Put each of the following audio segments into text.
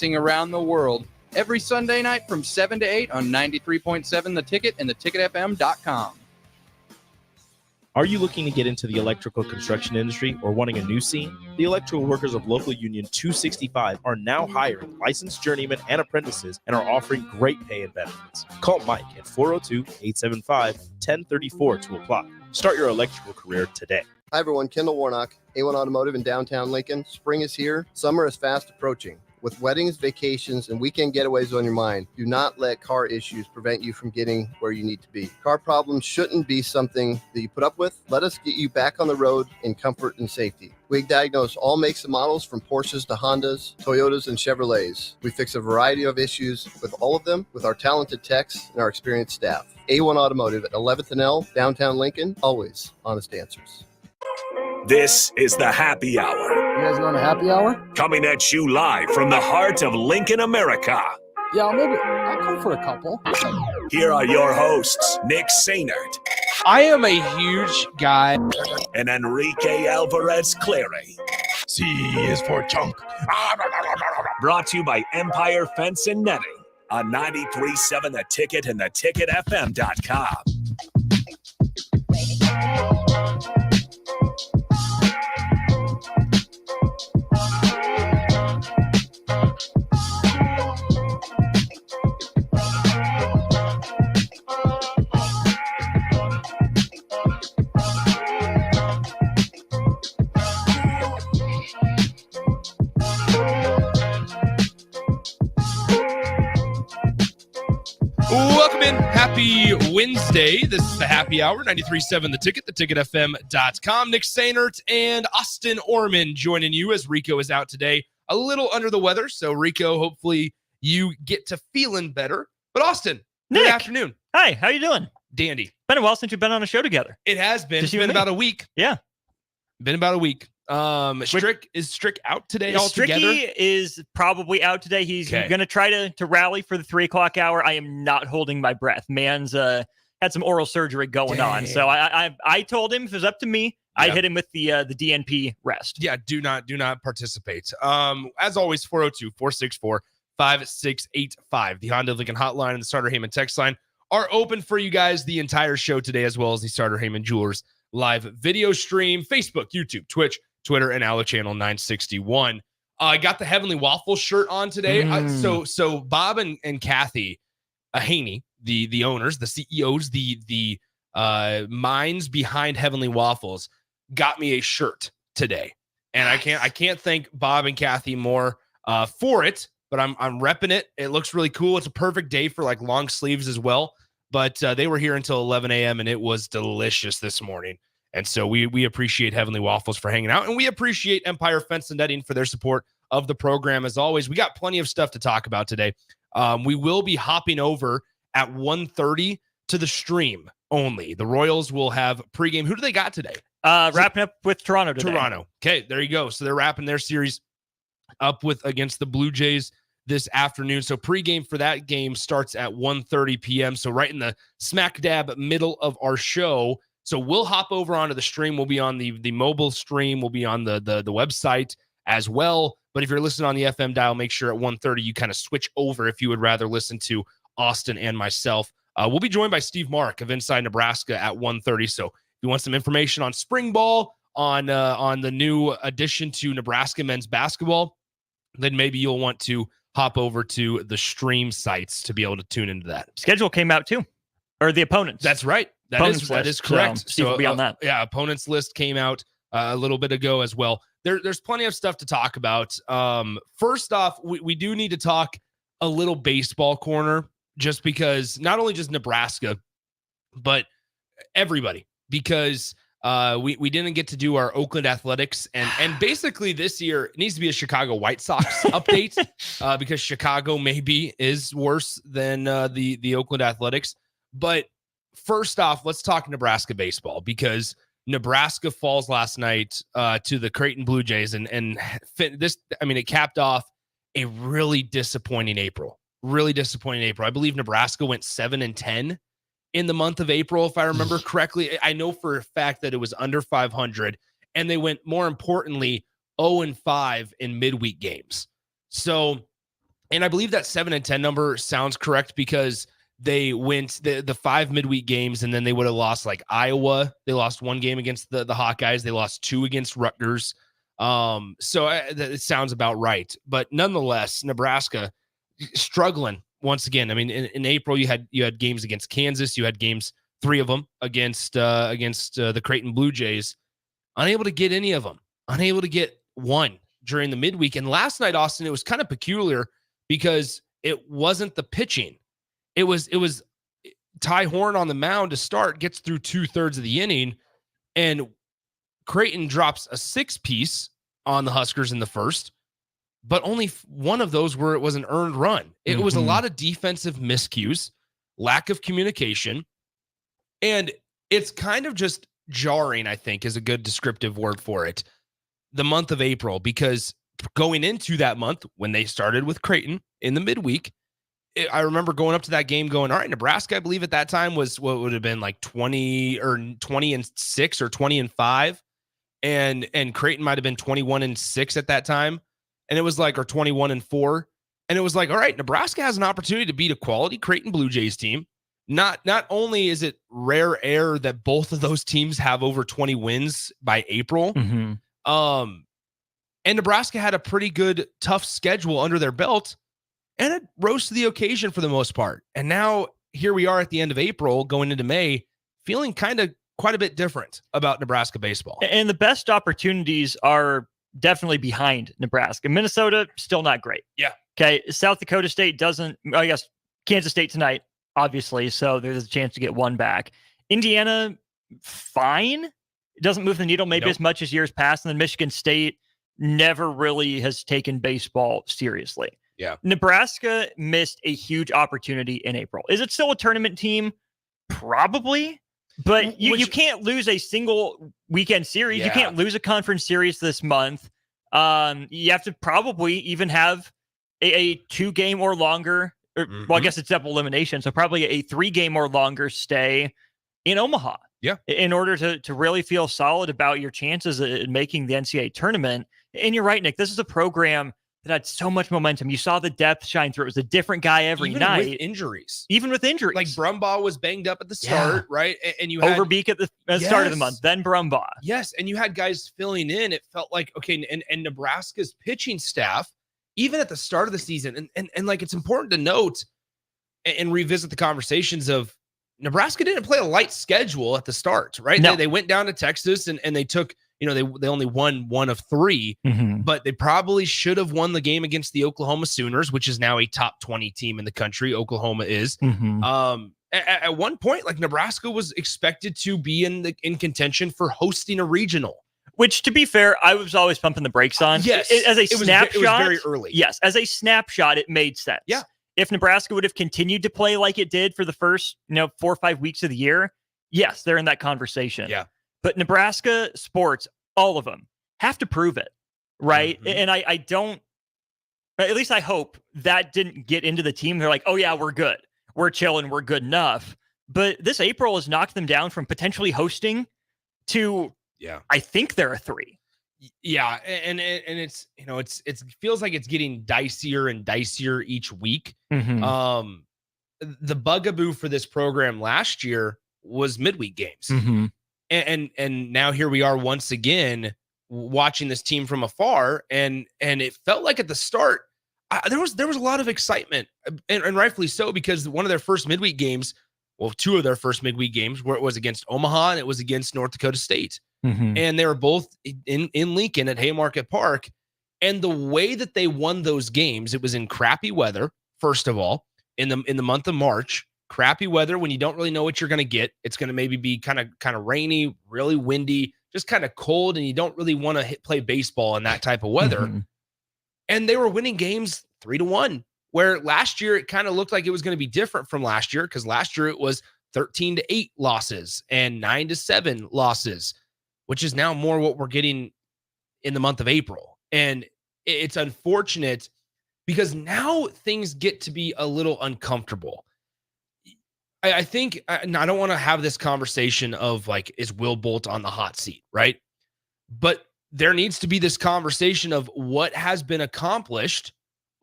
Around the world every Sunday night from 7 to 8 on 93.7 The Ticket and theticketfm.com. Are you looking to get into the electrical construction industry or wanting a new scene? The electrical workers of local union 265 are now hiring licensed journeymen and apprentices and are offering great pay and benefits. Call Mike at 402-875-1034 to apply. Start your electrical career today. Hi everyone, Kendall Warnock, A1 Automotive in downtown Lincoln. Spring is here. Summer is fast approaching. With weddings, vacations, and weekend getaways on your mind, do not let car issues prevent you from getting where you need to be. Car problems shouldn't be something that you put up with. Let us get you back on the road in comfort and safety. We diagnose all makes and models from Porsches to Hondas, Toyotas, and Chevrolets. We fix a variety of issues with all of them with our talented techs and our experienced staff. A1 Automotive at 11th and L, downtown Lincoln, always honest answers. This is the Happy Hour. You guys going to happy hour? Coming at you live from the heart of Lincoln, America. Yeah, I'll come for a couple. Here are your hosts, Nick Sainert. I am a huge guy. And Enrique Alvarez Clary. C is for chunk. Brought to you by Empire Fence and Netting on 93.7 The Ticket and theticketfm.com. Welcome in. Happy Wednesday. This is the Happy Hour, 93.7 The Ticket, theticketfm.com. Nick Sainert and Austin Orman joining you as Rico is out today. A little under the weather, so Rico, hopefully you get to feeling better. But Austin, Nick, good afternoon. Hi, how you doing? Dandy. Been a while since we've been on a show together. It has been. It's Just you been and me. about a week. Yeah. Been about a week. Is Strick out today altogether? Stricky is probably out today. He's Okay. going to try to rally for the 3 o'clock hour. I am not holding my breath. Man's had some oral surgery going on. So I told him if it was up to me, I'd hit him with the DNP rest. Yeah, do not participate. As always, 402-464-5685. The Honda Lincoln hotline and the Starter Heyman text line are open for you guys the entire show today, as well as the Starter Heyman Jewelers live video stream, Facebook, YouTube, Twitch, Twitter, and Allo Channel 961. I got the Heavenly Waffle shirt on today. So Bob and Kathy Haney, the owners, the CEOs, the minds behind Heavenly Waffles, got me a shirt today, and I can't thank Bob and Kathy more for it. But I'm repping it. It looks really cool. It's a perfect day for like long sleeves as well. But they were here until 11 a.m. and it was delicious this morning. And so we appreciate Heavenly Waffles for hanging out, and we appreciate Empire Fence and Netting for their support of the program. As always, we got plenty of stuff to talk about today. We will be hopping over at 1:30 to the stream only. The Royals will have pregame. Who do they got today? Wrapping up with Toronto today. Toronto. Okay, there you go. So they're wrapping their series up with against the Blue Jays this afternoon. So pregame for that game starts at 1:30 p.m. So right in the smack dab middle of our show. So we'll hop over onto the stream. We'll be on the mobile stream. We'll be on the website as well. But if you're listening on the FM dial, make sure at 1:30 you kind of switch over if you would rather listen to Austin and myself. We'll be joined by Steve Mark of Inside Nebraska at 1:30. So if you want some information on spring ball, on the new addition to Nebraska men's basketball, then maybe you'll want to hop over to the stream sites to be able to tune into that. Schedule came out too, or the opponents. That's right. That is correct. Steve will be on that. Yeah, opponents list came out a little bit ago as well. There's plenty of stuff to talk about. First off, we do need to talk a little baseball corner, just because not only just Nebraska, but everybody, because we didn't get to do our Oakland Athletics, and basically this year it needs to be a Chicago White Sox update because Chicago maybe is worse than the Oakland Athletics. But first off, let's talk Nebraska baseball, because Nebraska falls last night to the Creighton Blue Jays, and this, I mean, it capped off a really disappointing April. Really disappointing April. I believe Nebraska went 7-10 in the month of April, if I remember correctly. I know for a fact that it was under 500, and they went, more importantly, 0-5 in midweek games. So And I believe that 7-10 number sounds correct because they went the 5 midweek games, and then they would have lost like Iowa. They lost 1 game against the Hawkeyes. They lost 2 against Rutgers. So it sounds about right. But nonetheless, Nebraska struggling once again. I mean, in April you had games against Kansas. You had games, 3 of them against the Creighton Blue Jays. Unable to get any of them. Unable to get one during the midweek. And last night, Austin, it was kind of peculiar because it wasn't the pitching. It was Ty Horn on the mound to start, gets through 2/3 of the inning, and Creighton drops a 6-piece on the Huskers in the first, but only one of those where it was an earned run. It was a lot of defensive miscues, lack of communication, and it's kind of just jarring, I think, is a good descriptive word for it, the month of April, because going into that month, when they started with Creighton in the midweek, I remember going up to that game going, all right, Nebraska, I believe at that time was what would have been like 20-6 or 20-5. And Creighton might've been 21-6 at that time. And it was like, or 21-4. And it was like, all right, Nebraska has an opportunity to beat a quality Creighton Blue Jays team. Not only is it rare air that both of those teams have over 20 wins by April. And Nebraska had a pretty good, tough schedule under their belt. And it rose to the occasion for the most part. And now here we are at the end of April, going into May, feeling kind of quite a bit different about Nebraska baseball. And the best opportunities are definitely behind Nebraska. Minnesota, still not great. Yeah. Okay. South Dakota State doesn't, I guess, Kansas State tonight, obviously. So there's a chance to get one back. Indiana, fine. It doesn't move the needle maybe as much as years past. And then Michigan State never really has taken baseball seriously. Yeah. Nebraska missed a huge opportunity in April. Is it still a tournament team? Probably. But you can't lose a single weekend series. Yeah. You can't lose a conference series this month. You have to probably even have a 2-game or longer. Well, I guess it's double elimination. So probably a 3-game or longer stay in Omaha. Yeah. In order to really feel solid about your chances in making the NCAA tournament. And you're right, Nick. This is a program that had so much momentum. You saw the depth shine through. It was a different guy every night. Even with injuries. Like Brumbaugh was banged up at the start, right? And you had Overbeek at the start of the month, then Brumbaugh. Yes, and you had guys filling in. It felt like, okay, and Nebraska's pitching staff, even at the start of the season, and like it's important to note and revisit the conversations of Nebraska didn't play a light schedule at the start, right? No. They went down to Texas and they took, they only won 1 of 3, but they probably should have won the game against the Oklahoma Sooners, which is now a top 20 team in the country. Oklahoma is. At one point, like Nebraska was expected to be in contention for hosting a regional. Which, to be fair, I was always pumping the brakes on. Yes, as a snapshot, it was very early. Yes, as a snapshot, it made sense. Yeah. If Nebraska would have continued to play like it did for the first, 4 or 5 weeks of the year, yes, they're in that conversation. Yeah. But Nebraska sports, all of them, have to prove it, right? And I don't, at least I hope that didn't get into the team. They're like, oh yeah, we're good. We're chilling. We're good enough. But this April has knocked them down from potentially hosting to, I think they're a 3. Yeah. And it's, it feels like it's getting dicier and dicier each week. The bugaboo for this program last year was midweek games. And now here we are once again watching this team from afar, and it felt like at the start there was a lot of excitement, and rightfully so, because one of their first midweek games, well, 2 of their first midweek games, where it was against Omaha and it was against North Dakota State, and they were both in Lincoln at Haymarket Park. And the way that they won those games, it was in crappy weather. First of all, in the month of March. Crappy weather when you don't really know what you're going to get. It's going to maybe be kind of rainy, really windy, just kind of cold, and you don't really want to play baseball in that type of weather. And they were winning games 3-1, where last year it kind of looked like it was going to be different from last year, because last year it was 13-8 losses and 9-7 losses, which is now more what we're getting in the month of April. And it's unfortunate because now things get to be a little uncomfortable. I think, and I don't want to have this conversation of like, is Will Bolt on the hot seat, right? But there needs to be this conversation of what has been accomplished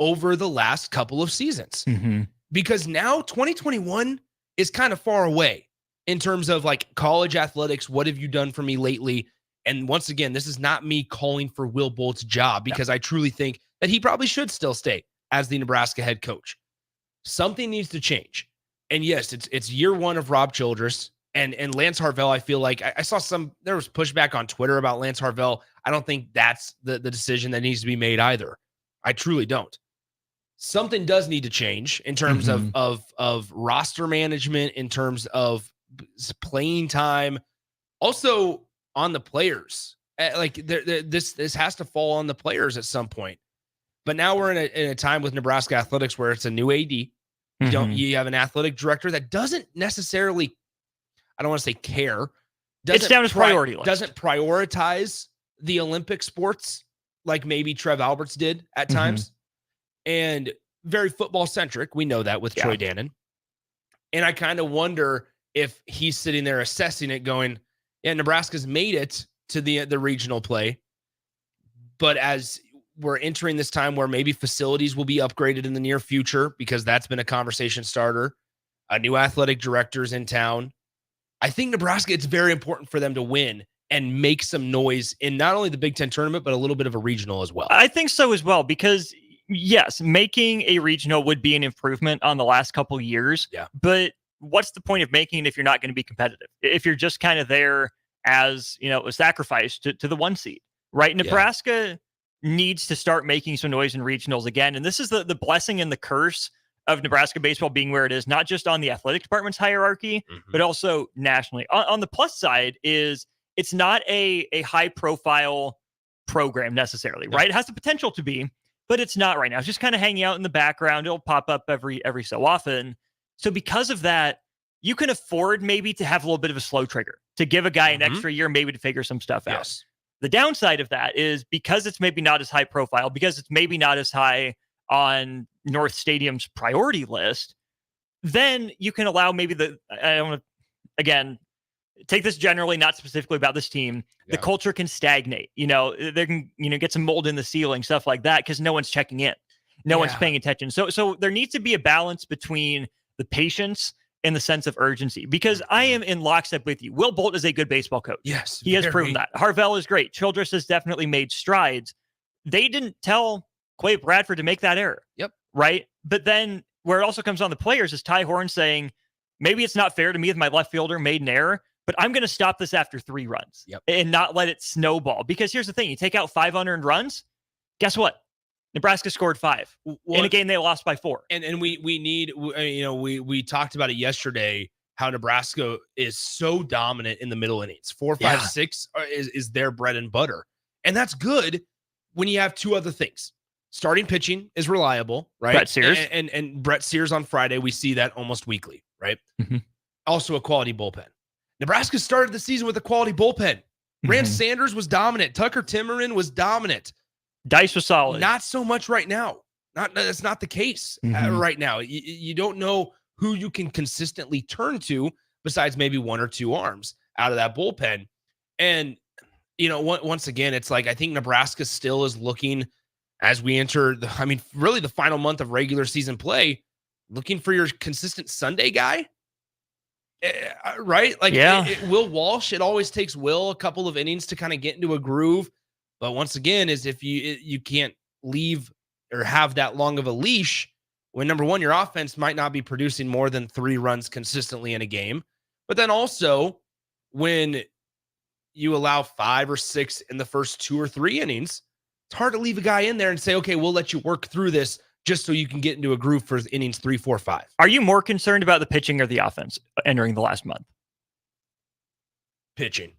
over the last couple of seasons. Because now 2021 is kind of far away in terms of like college athletics. What have you done for me lately? And once again, this is not me calling for Will Bolt's job, because I truly think that he probably should still stay as the Nebraska head coach. Something needs to change. And yes, it's year one of Rob Childress and Lance Harvell. I feel like I saw there was pushback on Twitter about Lance Harvell. I don't think that's the decision that needs to be made either. I truly don't. Something does need to change in terms of roster management, in terms of playing time, also on the players. Like this has to fall on the players at some point. But now we're in a time with Nebraska athletics where it's a new AD. You have an athletic director that doesn't necessarily, I don't want to say care. It's down his priority list. Doesn't prioritize the Olympic sports like maybe Trev Alberts did at times. And very football centric. We know that with Troy Dannon. And I kind of wonder if he's sitting there assessing it going, yeah, Nebraska's made it to the regional play. But as we're entering this time where maybe facilities will be upgraded in the near future, because that's been a conversation starter, a new athletic director's in town. I think Nebraska, it's very important for them to win and make some noise in not only the Big Ten tournament, but a little bit of a regional as well. I think so as well, because yes, making a regional would be an improvement on the last couple of years. Yeah. But what's the point of making it if you're not going to be competitive? If you're just kind of there as, a sacrifice to the one seed, right? Nebraska needs to start making some noise in regionals again. And this is the blessing and the curse of Nebraska baseball being where it is, not just on the athletic department's hierarchy, but also nationally. On the plus side is it's not a high profile program necessarily, right? It has the potential to be, but it's not right now. It's just kind of hanging out in the background. It'll pop up every so often. So because of that, you can afford maybe to have a little bit of a slow trigger, to give a guy an extra year, maybe to figure some stuff out. The downside of that is because it's maybe not as high profile, because it's maybe not as high on North Stadium's priority list, then you can allow maybe I don't want to, again, take this generally, not specifically about this team. The culture can stagnate. They can, get some mold in the ceiling, stuff like that, because no one's checking in. No one's paying attention. So there needs to be a balance between the patience and the sense of urgency, because I am in lockstep with you. Will Bolt is a good baseball coach. Yes. He has proven that. Harvell is great. Childress has definitely made strides. They didn't tell Clay Bradford to make that error. Right. But then where it also comes on the players is Ty Horn saying, maybe it's not fair to me if my left fielder made an error, but I'm going to stop this after 3 runs and not let it snowball. Because here's the thing. You take out 5 unearned runs. Guess what? Nebraska scored 5 in a game they lost by 4. And we need, we talked about it yesterday, how Nebraska is so dominant in the middle innings. 4, 5, 6 is their bread and butter. And that's good when you have 2 other things. Starting pitching is reliable, right? Brett Sears. And Brett Sears on Friday, we see that almost weekly, right? Also a quality bullpen. Nebraska started the season with a quality bullpen. Rand Sanders was dominant. Tucker Timmerman was dominant. Dice was solid. Not so much right now. That's not the case right now. You don't know who you can consistently turn to besides maybe 1 or 2 arms out of that bullpen. And, once again, it's like I think Nebraska still is looking as we enter really the final month of regular season play, looking for your consistent Sunday guy. Right? Like Will Walsh, it always takes Will a couple of innings to kind of get into a groove. But once again, is if you can't leave or have that long of a leash when, number one, your offense might not be producing more than 3 runs consistently in a game. But then also when you allow 5 or 6 in the first 2 or 3 innings, it's hard to leave a guy in there and say, okay, we'll let you work through this just so you can get into a groove for innings 3, 4, 5. Are you more concerned about the pitching or the offense entering the last month? Pitching.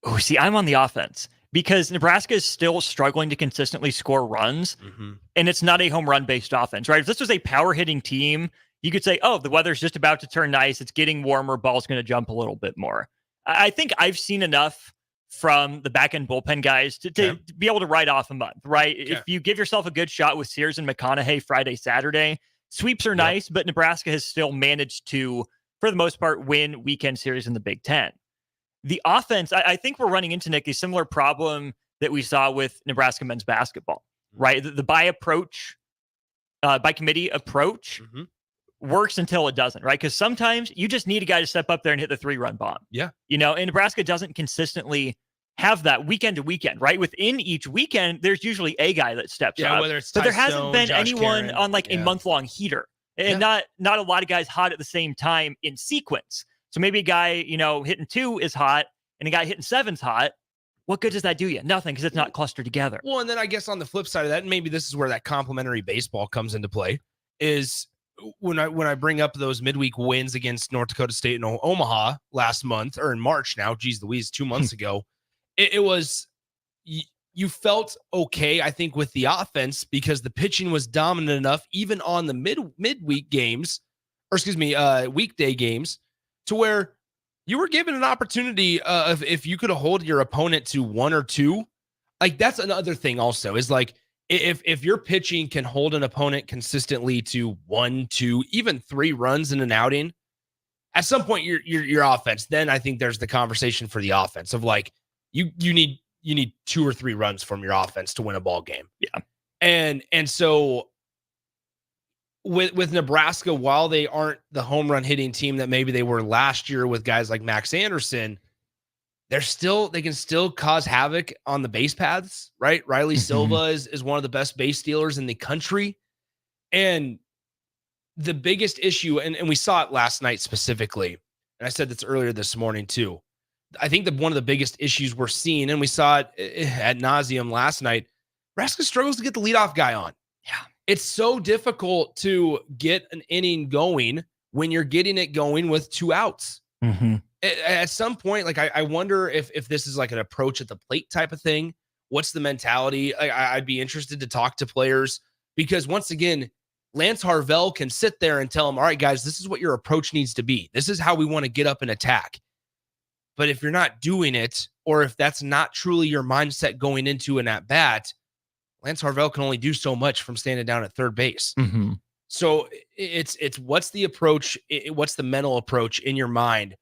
Oh, see, I'm on the offense because Nebraska is still struggling to consistently score runs, and it's not a home run based offense, right? If this was a power hitting team, you could say, oh, the weather's just about to turn nice. It's getting warmer. Ball's going to jump a little bit more. I think I've seen enough from the back end bullpen guys to be able to write off a month, right? If you give yourself a good shot with Sears and McConaughey Friday, Saturday, sweeps are nice, but Nebraska has still managed to, for the most part, win weekend series in the Big Ten. The offense, I think we're running into, Nick, a similar problem that we saw with Nebraska men's basketball, right? The by approach by committee approach works until it doesn't, right? Because sometimes you just need a guy to step up there and hit the 3-run bomb. Yeah. And Nebraska doesn't consistently have that weekend to weekend, right? Within each weekend, there's usually a guy that steps up. Whether it's but there Ty hasn't Stone, been Josh anyone Karen. on like a month-long heater. And not a lot of guys hot at the same time in sequence. So maybe a guy, hitting 2 is hot and a guy hitting 7's hot. What good does that do you? Nothing, because it's not clustered together. Well, and then I guess on the flip side of that, and maybe this is where that complementary baseball comes into play, is when I bring up those midweek wins against North Dakota State and Omaha last month, or in March now, geez Louise, 2 months ago, it was you felt okay, I think, with the offense because the pitching was dominant enough, even on the midweek games, weekday games, to where you were given an opportunity if you could hold your opponent to 1 or 2. Like, that's another thing also, is like, if your pitching can hold an opponent consistently to 1, 2, even 3 runs in an outing, at some point your offense, then I think there's the conversation for the offense of like, you need 2 or 3 runs from your offense to win a ball game. Yeah. And so with Nebraska, while they aren't the home run hitting team that maybe they were last year with guys like Max Anderson, they can still cause havoc on the base paths, right? Riley Silva is one of the best base stealers in the country. And the biggest issue, and we saw it last night specifically, and I said this earlier this morning too, I think that one of the biggest issues we're seeing, and we saw it ad nauseum last night, Nebraska struggles to get the leadoff guy on. Yeah. It's so difficult to get an inning going when you're getting it going with 2 outs. At some point, like, I wonder if this is like an approach at the plate type of thing. What's the mentality? I'd be interested to talk to players because, once again, Lance Harvell can sit there and tell them, all right, guys, this is what your approach needs to be. This is how we want to get up and attack. But if you're not doing it, or if that's not truly your mindset going into an at-bat, Lance Harvell can only do so much from standing down at third base. So it's what's the approach? What's the mental approach in your mind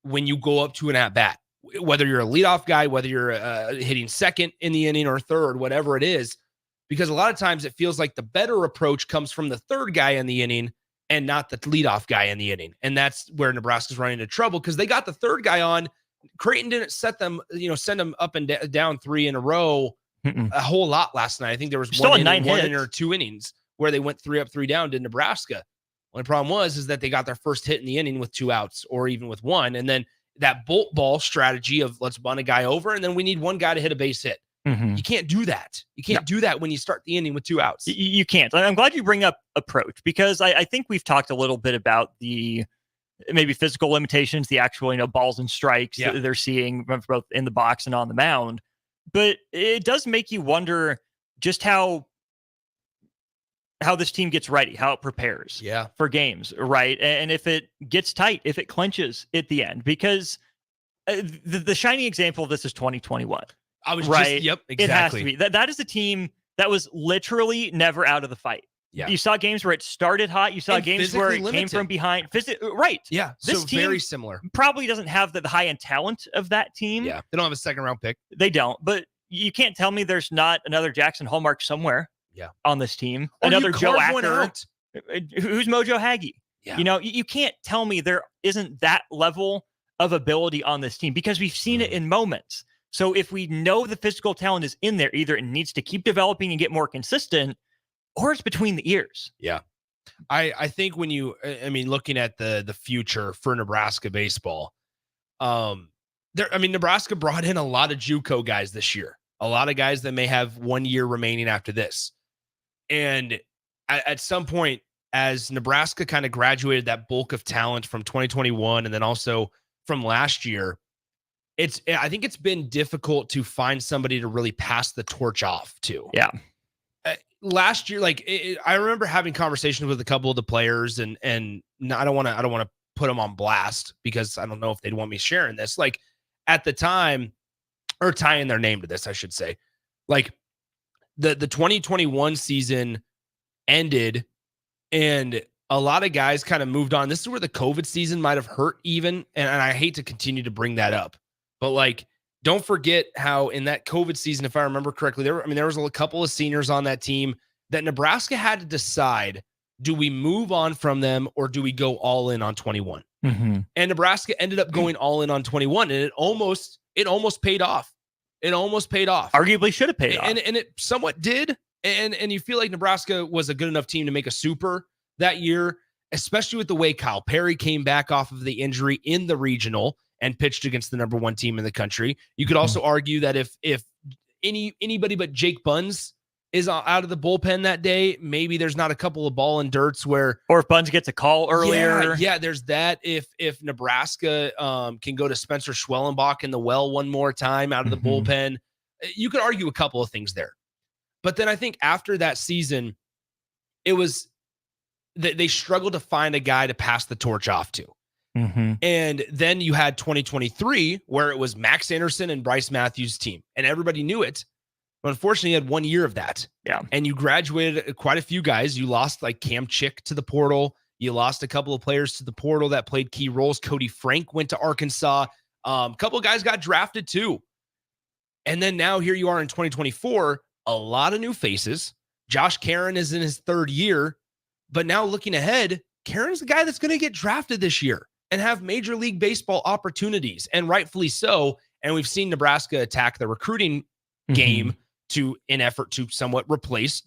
when you go up to an at-bat? Whether you're a leadoff guy, whether you're hitting second in the inning or third, whatever it is, because a lot of times it feels like the better approach comes from the third guy in the inning and not the leadoff guy in the inning. And that's where Nebraska's running into trouble because they got the third guy on. Creighton didn't send them up and down 3 in a row a whole lot last night. I think there was one inning or 2 innings where they went 3 up, 3 down to Nebraska. Only problem is that they got their first hit in the inning with 2 outs or even with 1. And then that bolt ball strategy of let's bunt a guy over and then we need 1 guy to hit a base hit. You can't do that. You can't do that when you start the inning with 2 outs. You can't. I'm glad you bring up approach because I think we've talked a little bit about the maybe physical limitations, the actual, balls and strikes that they're seeing both in the box and on the mound. But it does make you wonder just how this team gets ready, how it prepares for games, right? And if it gets tight, if it clinches at the end, because the shining example of this is 2021. I was right. Exactly. It has to be. That is a team that was literally never out of the fight. Yeah. You saw games where it started hot. You saw And games where it limited. came from behind. Right. Yeah. This so team very similar. Probably doesn't have the high-end talent of that team. Yeah. They don't have a 2nd-round pick. They don't. But you can't tell me there's not another Jackson Hallmark somewhere on this team. Or another Joe Acker. Who's Mojo Haggie? Yeah. You can't tell me there isn't that level of ability on this team because we've seen it in moments. So if we know the physical talent is in there, either it needs to keep developing and get more consistent, or it's between the ears. Yeah. I think when looking at the future for Nebraska baseball, Nebraska brought in a lot of JUCO guys this year, a lot of guys that may have 1 year remaining after this. And at some point, as Nebraska kind of graduated that bulk of talent from 2021 and then also from last year, I think it's been difficult to find somebody to really pass the torch off to. Yeah. Last year, I remember having conversations with a couple of the players, and I don't want to put them on blast because I don't know if they'd want me sharing this. Like at the time, or tying their name to this, I should say. Like the 2021 season ended, and a lot of guys kind of moved on. This is where the COVID season might have hurt even, and I hate to continue to bring that up. But don't forget how in that COVID season, if I remember correctly, there was a couple of seniors on that team. that Nebraska had to decide, do we move on from them or do we go all in on 21? Mm-hmm. And Nebraska ended up going all in on 21, and it almost paid off. It almost paid off. Arguably should have paid off. And it somewhat did. And you feel like Nebraska was a good enough team to make a super that year, especially with the way Kyle Perry came back off of the injury in the regional and pitched against the number one team in the country. You could also argue that if anybody but Jake Buns is out of the bullpen that day, maybe there's not a couple of ball and dirts where, or if Buns gets a call earlier. Yeah, there's that. If Nebraska can go to Spencer Schwellenbach in the well one more time out of the bullpen, you could argue a couple of things there. But then I think after that season, it was they struggled to find a guy to pass the torch off to. And then you had 2023 where it was Max Anderson and Bryce Matthews' team, and everybody knew it. But unfortunately, you had 1 year of that. Yeah. And you graduated quite a few guys. You lost like Cam Chick to the portal. You lost a couple of players to the portal that played key roles. Cody Frank went to Arkansas. A couple of guys got drafted too. And then now here you are in 2024, a lot of new faces. Josh Caron is in his third year. But now looking ahead, Caron's the guy that's going to get drafted this year and have Major League Baseball opportunities, and rightfully so. And we've seen Nebraska attack the recruiting game in effort to somewhat replace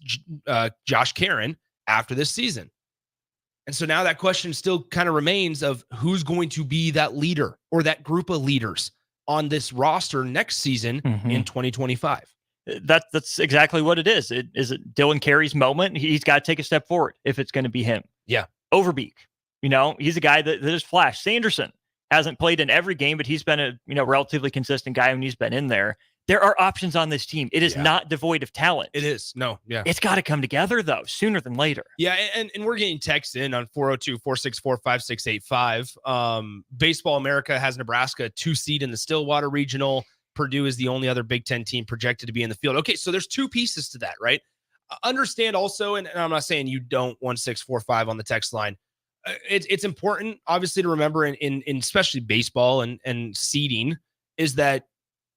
Josh Caron after this season. And so now that question still kind of remains of who's going to be that leader or that group of leaders on this roster next season in 2025. That's exactly what it is. Is it Dylan Carey's moment? He's got to take a step forward if it's going to be him. Yeah. Overbeek, he's a guy that has flashed. Sanderson hasn't played in every game, but he's been a relatively consistent guy when he's been in there. There are options on this team. It is not devoid of talent. It is. No, yeah. It's got to come together, though, sooner than later. Yeah, and we're getting texts in on 402-464-5685. Baseball America has Nebraska 2 seed in the Stillwater Regional. Purdue is the only other Big Ten team projected to be in the field. Okay, so there's 2 pieces to that, right? Understand also, and I'm not saying you don't 1645 on the text line. It's important, obviously, to remember in especially baseball and seeding is that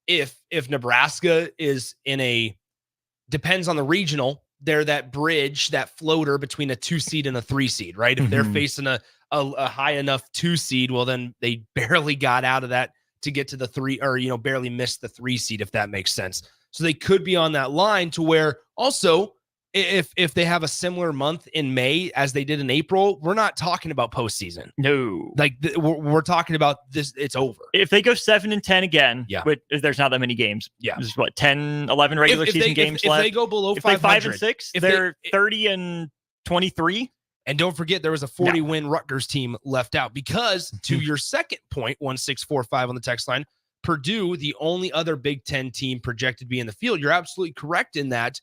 if Nebraska is depends on the regional, they're that bridge, that floater between a 2 seed and a 3 seed, right? If they're facing a high enough 2 seed, well, then they barely got out of that to get to the 3, or, barely missed the 3 seed, if that makes sense. So they could be on that line to where also if they have a similar month in May as they did in April, we're not talking about postseason. No, like we're talking about this. It's over. If they go 7-10 again, which there's not that many games. Yeah. There's 10, 11 regular season games left. If they go below 500, if they 5-6, they're 30-23. And don't forget, there was a 40-win Rutgers team left out because, to your second point, 1645 on the text line, Purdue, the only other Big Ten team projected to be in the field. You're absolutely correct in that.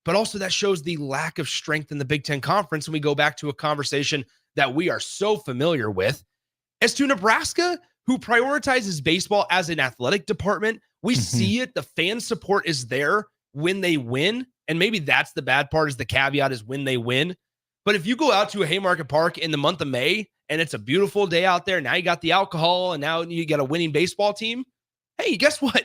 But also that shows the lack of strength in the Big Ten Conference. And we go back to a conversation that we are so familiar with. As to Nebraska, who prioritizes baseball as an athletic department, we see it. The fan support is there when they win. And maybe that's the bad part, is the caveat is when they win. But if you go out to a Haymarket Park in the month of May and it's a beautiful day out there, now you got the alcohol and now you got a winning baseball team. Hey, guess what?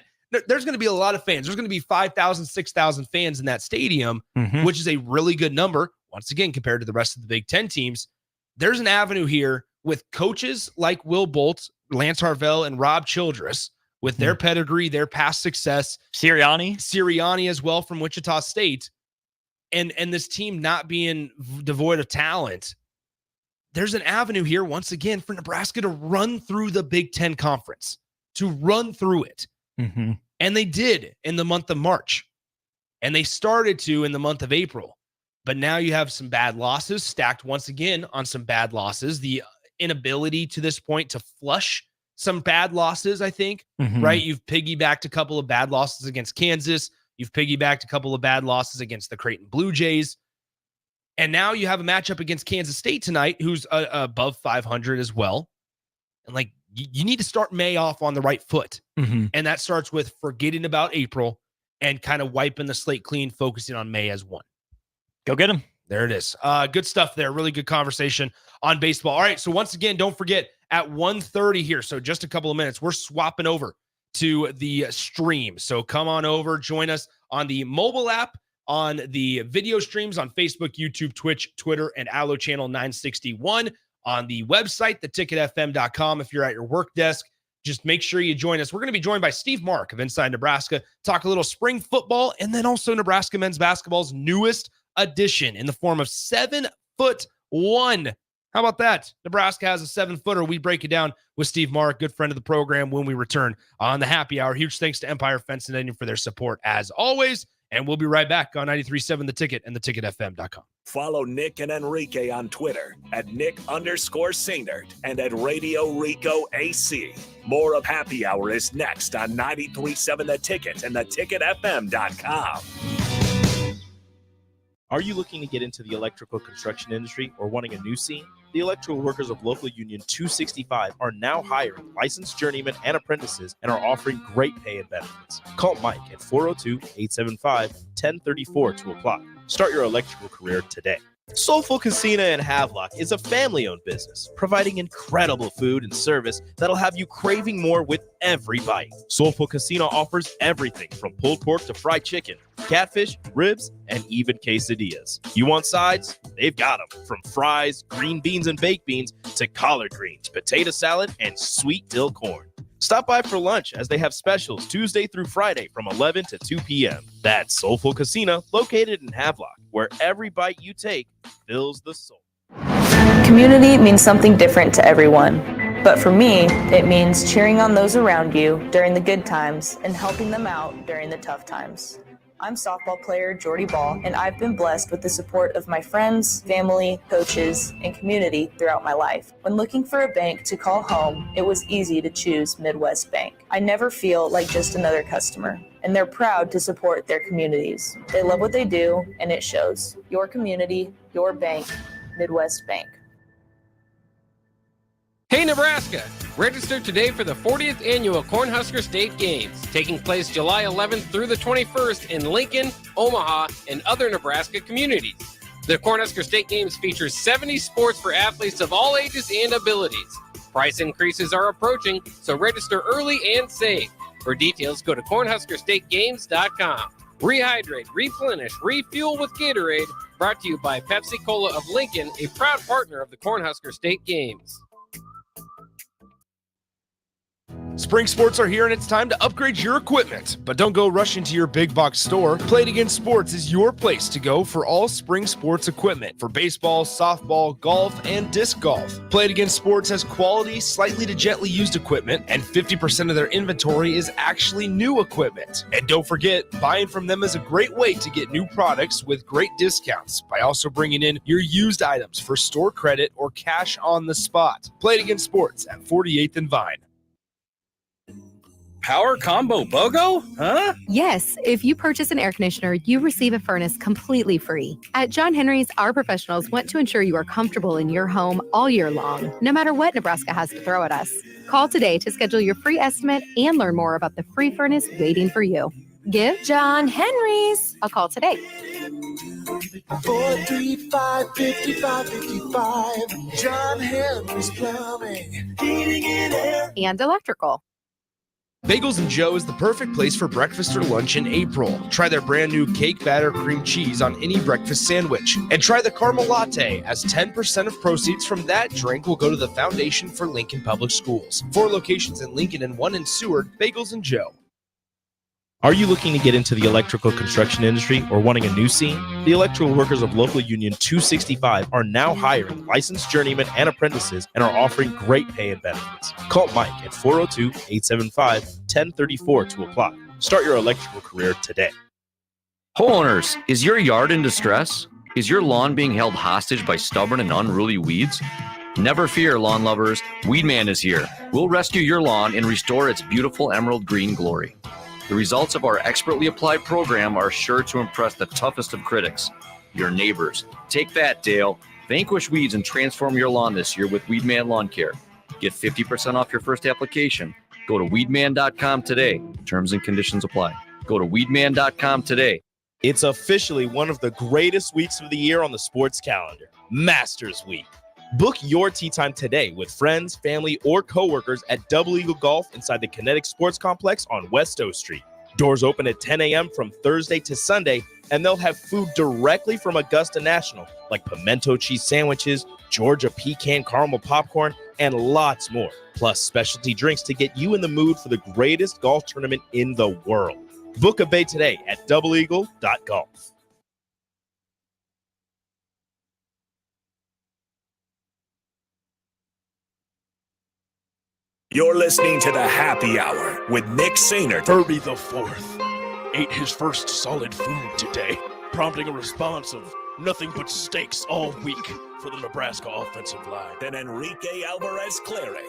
There's going to be a lot of fans. There's going to be 5,000, 6,000 fans in that stadium, which is a really good number. Once again, compared to the rest of the Big Ten teams, there's an avenue here with coaches like Will Bolt, Lance Harvell, and Rob Childress with their pedigree, their past success. Sirianni as well from Wichita State. And this team not being devoid of talent. There's an avenue here, once again, for Nebraska to run through the Big Ten Conference, to run through it. And they did in the month of March. And they started to in the month of April. But now you have some bad losses stacked once again on some bad losses. The inability to this point to flush some bad losses, I think, right? You've piggybacked a couple of bad losses against Kansas. You've piggybacked a couple of bad losses against the Creighton Blue Jays. And now you have a matchup against Kansas State tonight, who's above 500 as well. And like, you need to start May off on the right foot. And that starts with forgetting about April and kind of wiping the slate clean, focusing on May as one. Go get them. There it is. Good stuff there. Really good conversation on baseball. All right. So once again, don't forget at 1:30 here. So just a couple of minutes, we're swapping over to the stream. So come on over, join us on the mobile app on the video streams on Facebook, YouTube, Twitch, Twitter, and Allo Channel 961. On the website, theticketfm.com. If you're at your work desk, just make sure you join us. We're going to be joined by Steve Mark of Inside Nebraska, talk a little spring football, and then also Nebraska men's basketball's newest addition in the form of 7'1". How about that? Nebraska has a 7-footer. We break it down with Steve Mark, good friend of the program, when we return on the happy hour. Huge thanks to Empire Fence and Netting for their support as always. And we'll be right back on 93.7 The Ticket and theticketfm.com. Follow Nick and Enrique on Twitter at Nick_Sainert and at Radio Rico AC. More of Happy Hour is next on 93.7 The Ticket and theticketfm.com. Are you looking to get into the electrical construction industry or wanting a new scene? The electrical workers of local union 265 are now hiring licensed journeymen and apprentices and are offering great pay and benefits. Call Mike at 402-875-1034 to apply. Start your electrical career today. Soulful Casino in Havelock is a family-owned business, providing incredible food and service that'll have you craving more with every bite. Soulful Casino offers everything from pulled pork to fried chicken, catfish, ribs, and even quesadillas. You want sides? They've got them. From fries, green beans and baked beans, to collard greens, potato salad, and sweet dill corn. Stop by for lunch as they have specials Tuesday through Friday from 11 to 2 p.m. That's Soulful Casino, located in Havelock, where every bite you take fills the soul. Community means something different to everyone. But for me, it means cheering on those around you during the good times and helping them out during the tough times. I'm softball player Jordy Ball, and I've been blessed with the support of my friends, family, coaches, and community throughout my life. When looking for a bank to call home, it was easy to choose Midwest Bank. I never feel like just another customer, and they're proud to support their communities. They love what they do, and it shows. Your community, your bank, Midwest Bank. Hey Nebraska! Register today for the 40th annual Cornhusker State Games, taking place July 11th through the 21st in Lincoln, Omaha, and other Nebraska communities. The Cornhusker State Games features 70 sports for athletes of all ages and abilities. Price increases are approaching, so register early and save. For details, go to cornhuskerstategames.com. Rehydrate, replenish, refuel with Gatorade. Brought to you by Pepsi Cola of Lincoln, a proud partner of the Cornhusker State Games. Spring sports are here and it's time to upgrade your equipment. But don't go rushing to your big box store. Play It Again Sports is your place to go for all spring sports equipment for baseball, softball, golf, and disc golf. Play It Again Sports has quality, slightly to gently used equipment, and 50% of their inventory is actually new equipment. And don't forget, buying from them is a great way to get new products with great discounts by also bringing in your used items for store credit or cash on the spot. Play It Again Sports at 48th and Vine. Power Combo BOGO? Huh? Yes, if you purchase an air conditioner, you receive a furnace completely free. At John Henry's, our professionals want to ensure you are comfortable in your home all year long, no matter what Nebraska has to throw at us. Call today to schedule your free estimate and learn more about the free furnace waiting for you. Give John Henry's a call today. 435-5555. John Henry's Plumbing, Heating and Air, and Electrical. Bagels and Joe is the perfect place for breakfast or lunch in April. Try their brand new cake batter cream cheese on any breakfast sandwich. And try the caramel latte, as 10% of proceeds from that drink will go to the Foundation for Lincoln Public Schools. 4 locations in Lincoln and 1 in Seward. Bagels and Joe. Are you looking to get into the electrical construction industry or wanting a new scene? The electrical workers of local union 265 are now hiring licensed journeymen and apprentices and are offering great pay and benefits. Call Mike at 402-875-1034 to apply. Start your electrical career today. Homeowners, is your yard in distress? Is your lawn being held hostage by stubborn and unruly weeds? Never fear, lawn lovers. Weedman is here. We'll rescue your lawn and restore its beautiful emerald green glory. The results of our expertly applied program are sure to impress the toughest of critics, your neighbors. Take that, Dale. Vanquish weeds and transform your lawn this year with Weedman Lawn Care. Get 50% off your first application. Go to weedman.com today. Terms and conditions apply. Go to weedman.com today. It's officially one of the greatest weeks of the year on the sports calendar, Masters Week. Book your tee time today with friends, family, or coworkers at Double Eagle Golf inside the Kinetic Sports Complex on West O Street. Doors open at 10 a.m. from Thursday to Sunday, and they'll have food directly from Augusta National, like pimento cheese sandwiches, Georgia pecan caramel popcorn, and lots more. Plus specialty drinks to get you in the mood for the greatest golf tournament in the world. Book a bay today at doubleeagle.golf. You're listening to the Happy Hour with Nick Sainert. Herbie the Fourth ate his first solid food today, prompting a response of nothing but steaks all week for the Nebraska offensive line. Then Enrique Alvarez Clary.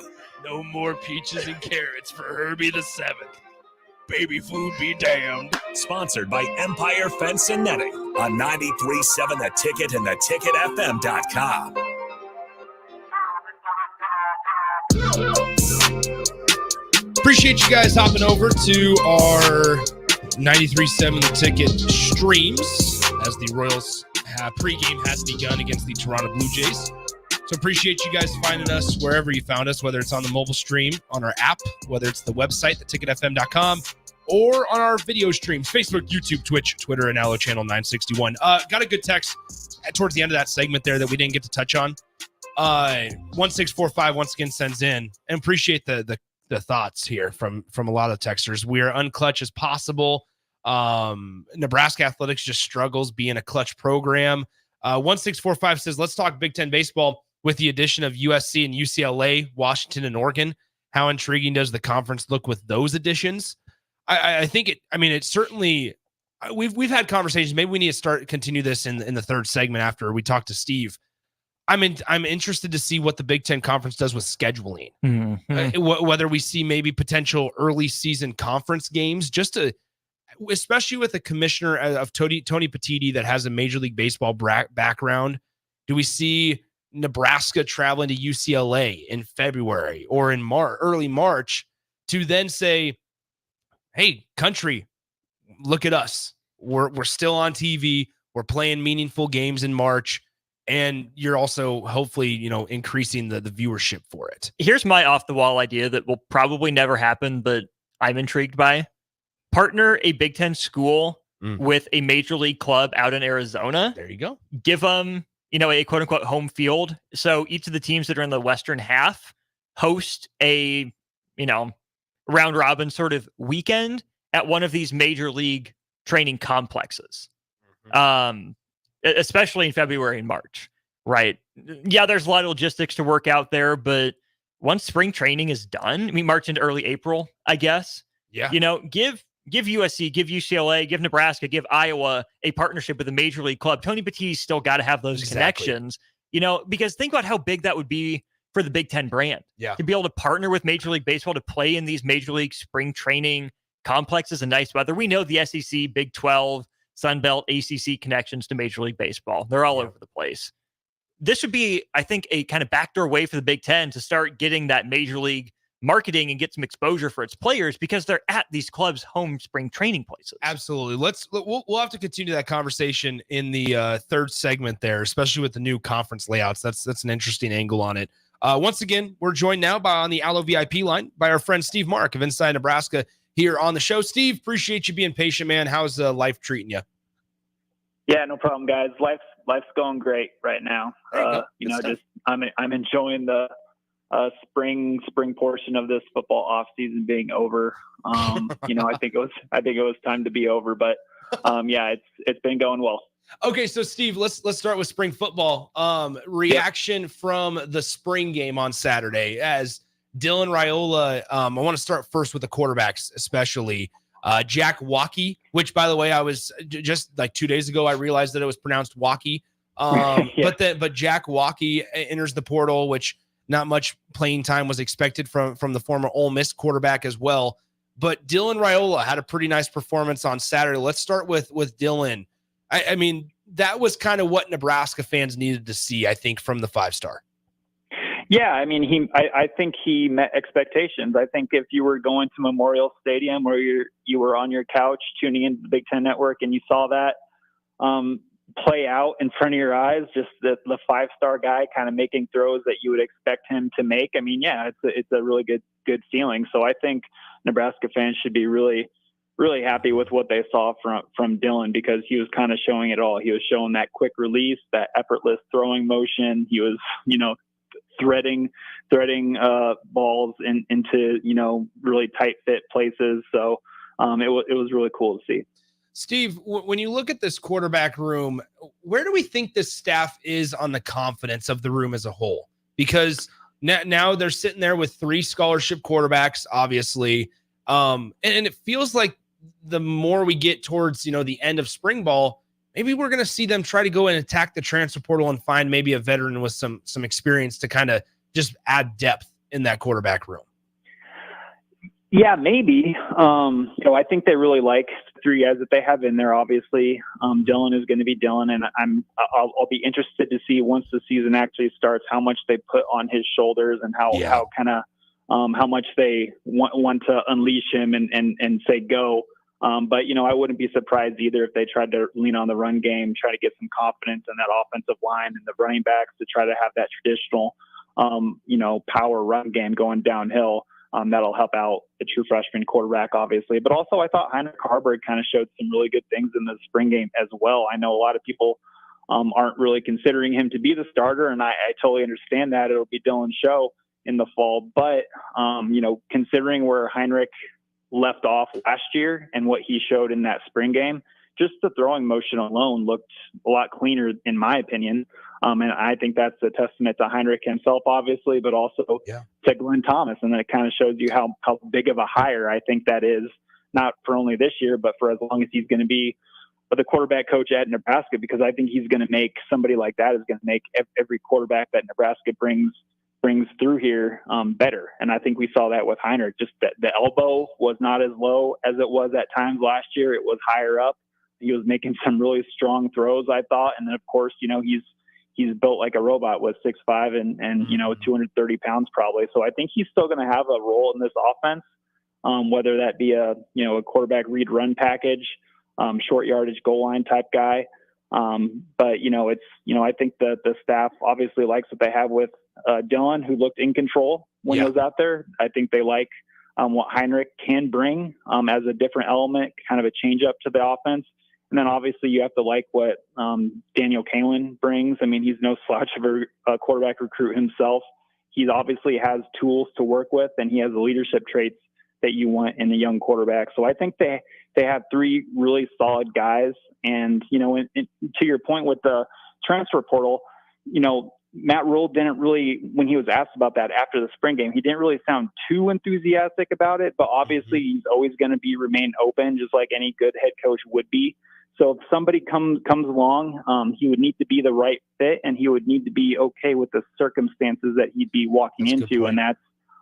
No more peaches and carrots for Herbie the Seventh. Baby food be damned. Sponsored by Empire Fence and Netting on 93.7 The Ticket and theticketfm.com. Appreciate you guys hopping over to our 93.7 The Ticket streams as the Royals pregame has begun against the Toronto Blue Jays. So appreciate you guys finding us wherever you found us, whether it's on the mobile stream, on our app, whether it's the website, theticketfm.com, or on our video streams, Facebook, YouTube, Twitch, Twitter, and Allo Channel 961. Got a good text towards the end of that segment there that we didn't get to touch on. 1645 once again sends in, and appreciate the thoughts here from a lot of texters. We are unclutch as possible. Nebraska athletics just struggles being a clutch program. 1645 says, let's talk Big Ten baseball with the addition of USC and UCLA, Washington and Oregon. How intriguing does the conference look with those additions? I think it certainly, we've had conversations. Maybe we need to continue this in the third segment after we talk to Steve. I'm interested to see what the Big Ten Conference does with scheduling. Whether we see maybe potential early season conference games, especially with a commissioner of Tony Petitti that has a Major League Baseball background. Do we see Nebraska traveling to UCLA in February or in early March to then say, "Hey, country, look at us. We're still on TV. We're playing meaningful games in March." And you're also hopefully, increasing the viewership for it. Here's my off the wall idea that will probably never happen, but I'm intrigued by. Partner a Big Ten school with a major league club out in Arizona. There you go. Give them, a quote unquote home field. So each of the teams that are in the Western half host a, round robin sort of weekend at one of these major league training complexes. Especially in February and March, right? Yeah, there's a lot of logistics to work out there, but once spring training is done, March into early April, I guess. Yeah. Give USC, give UCLA, give Nebraska, give Iowa a partnership with a major league club. Tony Petitti's still got to have those connections, because think about how big that would be for the Big Ten brand. Yeah. To be able to partner with Major League Baseball to play in these major league spring training complexes in nice weather. We know the SEC, Big 12, Sun Belt, ACC connections to Major League Baseball. They're all over the place. This would be, I think, a kind of backdoor way for the Big Ten to start getting that Major League marketing and get some exposure for its players because they're at these clubs' home spring training places. Absolutely. We'll have to continue that conversation in the third segment there, especially with the new conference layouts. That's an interesting angle on it. Once again, we're joined now on the Allo VIP line by our friend Steve Mark of Inside Nebraska here on the show. Steve, appreciate you being patient, man. How's life treating you? Yeah, no problem, guys. Life's going great right now. I'm enjoying the spring portion of this football off season being over. I think it was time to be over, but it's been going well. Okay, so Steve, let's start with spring football. Reaction from the spring game on Saturday as Dylan Raiola. I want to start first with the quarterbacks, especially Jack Waukee, which, by the way, I was just like 2 days ago, I realized that it was pronounced Waukee. But Jack Waukee enters the portal, which not much playing time was expected from the former Ole Miss quarterback as well. But Dylan Raiola had a pretty nice performance on Saturday. Let's start with Dylan. I mean, that was kind of what Nebraska fans needed to see, I think, from the 5-star. Yeah, I think he met expectations. I think if you were going to Memorial Stadium or you were on your couch tuning into the Big Ten Network and you saw that play out in front of your eyes, just the 5-star guy kind of making throws that you would expect him to make. It's a really good feeling. So I think Nebraska fans should be really really happy with what they saw from Dylan, because he was kind of showing it all. He was showing that quick release, that effortless throwing motion. He was, threading balls into, really tight fit places. So it was really cool to see. Steve, when you look at this quarterback room, where do we think this staff is on the confidence of the room as a whole? Because now they're sitting there with 3 scholarship quarterbacks, obviously. And it feels like the more we get towards, the end of spring ball, maybe we're going to see them try to go and attack the transfer portal and find maybe a veteran with some experience to kind of just add depth in that quarterback room. Yeah, maybe. I think they really like 3 guys that they have in there. Obviously, Dylan is going to be Dylan, and I'll be interested to see once the season actually starts how much they put on his shoulders and how much they want to unleash him and say go. But I wouldn't be surprised either if they tried to lean on the run game, try to get some confidence in that offensive line and the running backs to try to have that traditional, power run game going downhill. That'll help out the true freshman quarterback, obviously. But also, I thought Heinrich Haarberg kind of showed some really good things in the spring game as well. I know a lot of people aren't really considering him to be the starter, and I totally understand that. It'll be Dylan's show in the fall. But, considering where Heinrich left off last year and what he showed in that spring game, just the throwing motion alone looked a lot cleaner, in my opinion. And I think that's a testament to Heinrich himself, obviously, but also to Glenn Thomas. And then it kind of shows you how big of a hire I think that is, not for only this year, but for as long as he's going to be the quarterback coach at Nebraska, because I think he's going to make somebody like that is going to make every quarterback that Nebraska brings through here better. And I think we saw that with Heinrich. Just that the elbow was not as low as it was at times last year. It was higher up. He was making some really strong throws, I thought. And then, of course, he's built like a robot with 6'5" and 230 pounds probably. So I think he's still going to have a role in this offense, whether that be a quarterback read run package, short yardage goal line type guy. But I think that the staff obviously likes what they have with Dylan, who looked in control when he was out there. I think they like what Heinrich can bring as a different element, kind of a change up to the offense. And then obviously you have to like what Daniel Kaelin brings. I mean, he's no slouch of a quarterback recruit himself. He obviously has tools to work with, and he has the leadership traits that you want in a young quarterback. So I think they have 3 really solid guys. And, to your point with the transfer portal, Matt Rule didn't really, when he was asked about that after the spring game, he didn't really sound too enthusiastic about it, but obviously he's always going to remain open, just like any good head coach would be. So if somebody comes along, he would need to be the right fit, and he would need to be okay with the circumstances that he'd be walking into. And that's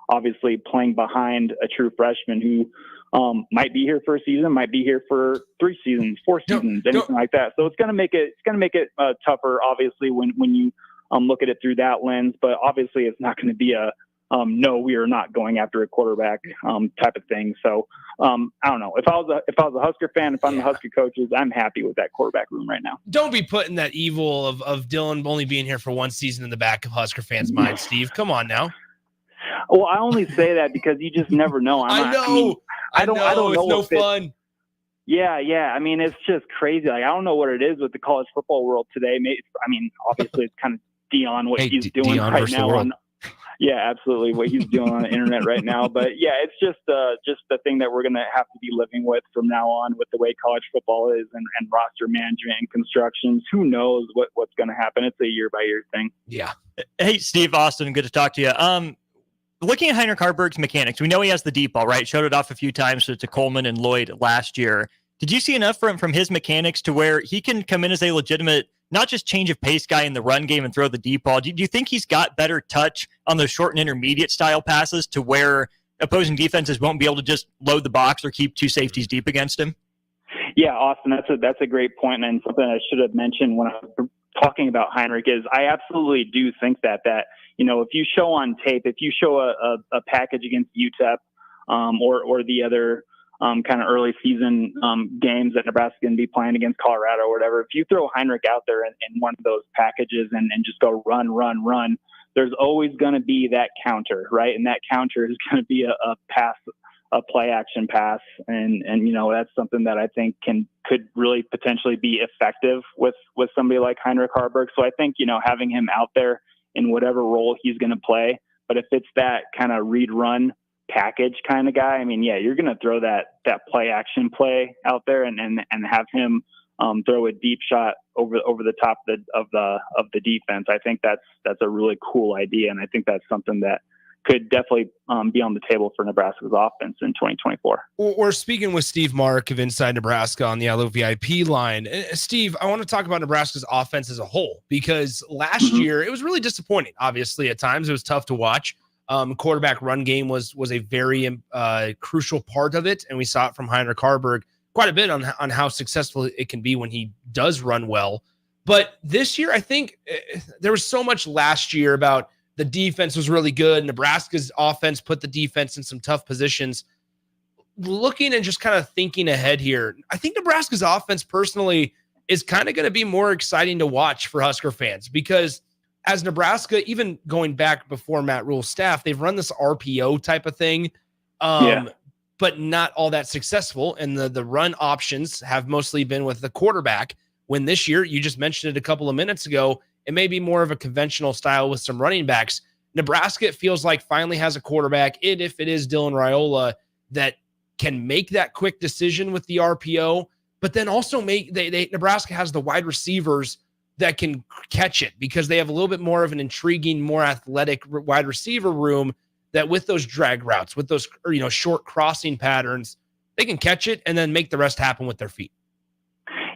obviously playing behind a true freshman who might be here for a season, might be here for 3 seasons, 4 seasons, anything like that. So it's going to make it tougher, obviously, when you look at it through that lens. But obviously, it's not going to be a no, we are not going after a quarterback type of thing. So I don't know. If I was a Husker fan, if I'm the Husker coaches, I'm happy with that quarterback room right now. Don't be putting that evil of Dylan only being here for 1 season in the back of Husker fans' minds, Steve. Come on now. Well, I only say that because you just never know. I don't know. It's no fun. Yeah. I mean, it's just crazy. Like, I don't know what it is with the college football world today. Obviously, it's kind of Deion, what he's doing Deion right now. Yeah, absolutely, what he's doing on the internet right now. But yeah, it's just the thing that we're going to have to be living with from now on, with the way college football is and roster management and constructions. Who knows what's going to happen? It's a year-by-year thing. Yeah. Hey, Steve, Austin, good to talk to you. Looking at Heinrich Haarberg's mechanics, we know he has the deep ball, right? Showed it off a few times to Coleman and Lloyd last year. Did you see enough from his mechanics to where he can come in as a legitimate, not just change of pace guy in the run game and throw the deep ball? Do you think he's got better touch on those short and intermediate style passes to where opposing defenses won't be able to just load the box or keep 2 safeties deep against him? Yeah, Austin, that's a great point, and something I should have mentioned when I was talking about Heinrich is I absolutely do think that if you show on tape, if you show a package against UTEP or the other kind of early season games that Nebraska can be playing against Colorado or whatever, if you throw Heinrich out there in one of those packages and just go run, there's always going to be that counter, right? And that counter is going to be a pass play action pass, and that's something that I think could really potentially be effective with somebody like Heinrich Haarberg. So I think having him out there in whatever role he's going to play, but if it's that kind of read run package kind of guy, I mean, yeah, you're going to throw that play action play out there and have him throw a deep shot over the top of the defense. I think that's a really cool idea, and I think that's something that could definitely be on the table for Nebraska's offense in 2024. We're speaking with Steve Mark of Inside Nebraska on the Allo VIP line. Steve, I want to talk about Nebraska's offense as a whole, because last year it was really disappointing. Obviously, at times it was tough to watch. Quarterback run game was a very crucial part of it, and we saw it from Heinrich Haarberg quite a bit on how successful it can be when he does run well. But this year, I think there was so much last year about the defense was really good. Nebraska's offense put the defense in some tough positions. Looking and just kind of thinking ahead here, I think Nebraska's offense personally is kind of going to be more exciting to watch for Husker fans, because as Nebraska, even going back before Matt Rule's staff, they've run this RPO type of thing, but not all that successful. And the run options have mostly been with the quarterback, when this year, you just mentioned it a couple of minutes ago, it may be more of a conventional style with some running backs. Nebraska, it feels like, finally has a quarterback, if it is Dylan Raiola, that can make that quick decision with the RPO, but then also Nebraska has the wide receivers that can catch it, because they have a little bit more of an intriguing, more athletic wide receiver room, that with those drag routes, with those short crossing patterns, they can catch it and then make the rest happen with their feet.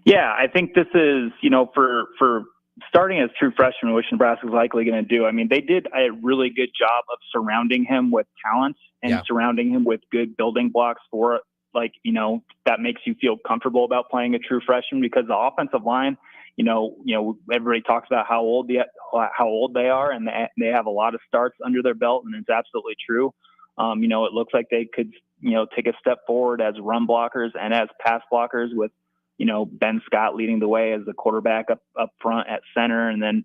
Yeah, I think this is, for starting as true freshman, which Nebraska is likely going to do. I mean, they did a really good job of surrounding him with talent and surrounding him with good building blocks for, that makes you feel comfortable about playing a true freshman, because the offensive line, everybody talks about how old they are, and they have a lot of starts under their belt, and it's absolutely true. It looks like they could, take a step forward as run blockers and as pass blockers with, Ben Scott leading the way as the quarterback up front at center. And then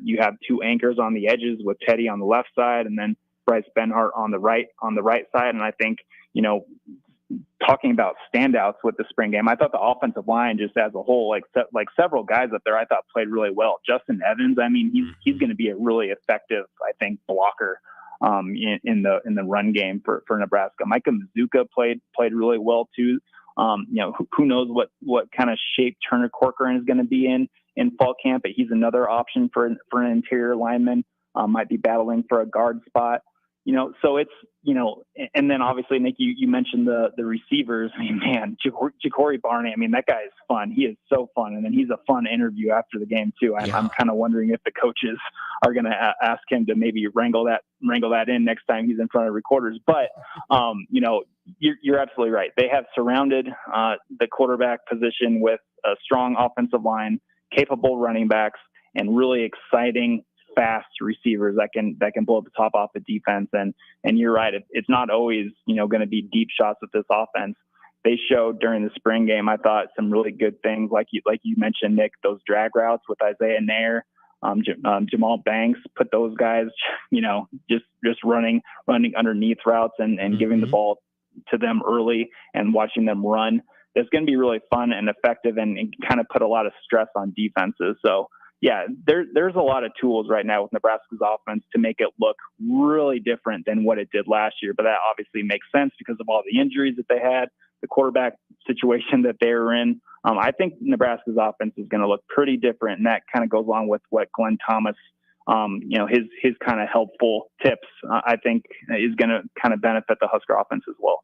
you have two anchors on the edges with Teddy on the left side, and then Bryce Benhart on the right side. And I think, talking about standouts with the spring game, I thought the offensive line just as a whole, like several guys up there, I thought played really well. Justin Evans, I mean, he's going to be a really effective, I think, blocker in the run game for Nebraska. Micah Mazuka played really well too. Who knows what kind of shape Turner Corcoran is going to be in fall camp, but he's another option for an interior lineman. Might be battling for a guard spot. So it's, and then obviously, Nick, you mentioned the receivers. I mean, man, Ja'Cory Barney, I mean, that guy is fun. He is so fun. And then he's a fun interview after the game too. I'm kind of wondering if the coaches are going to ask him to maybe wrangle that in next time he's in front of reporters. But, you're absolutely right. They have surrounded the quarterback position with a strong offensive line, capable running backs, and really exciting, fast receivers that can blow the top off the defense. And you're right. It's not always, going to be deep shots with this offense. They showed during the spring game, I thought, some really good things. Like you mentioned, Nick, those drag routes with Isaiah Nair, Jamal Banks, put those guys, just running underneath routes and giving the ball to them early and watching them run. It's going to be really fun and effective and kind of put a lot of stress on defenses. So, yeah, there's a lot of tools right now with Nebraska's offense to make it look really different than what it did last year. But that obviously makes sense because of all the injuries that they had, the quarterback situation that they were in. I think Nebraska's offense is going to look pretty different, and that kind of goes along with what Glenn Thomas, his kind of helpful tips, I think is going to kind of benefit the Husker offense as well.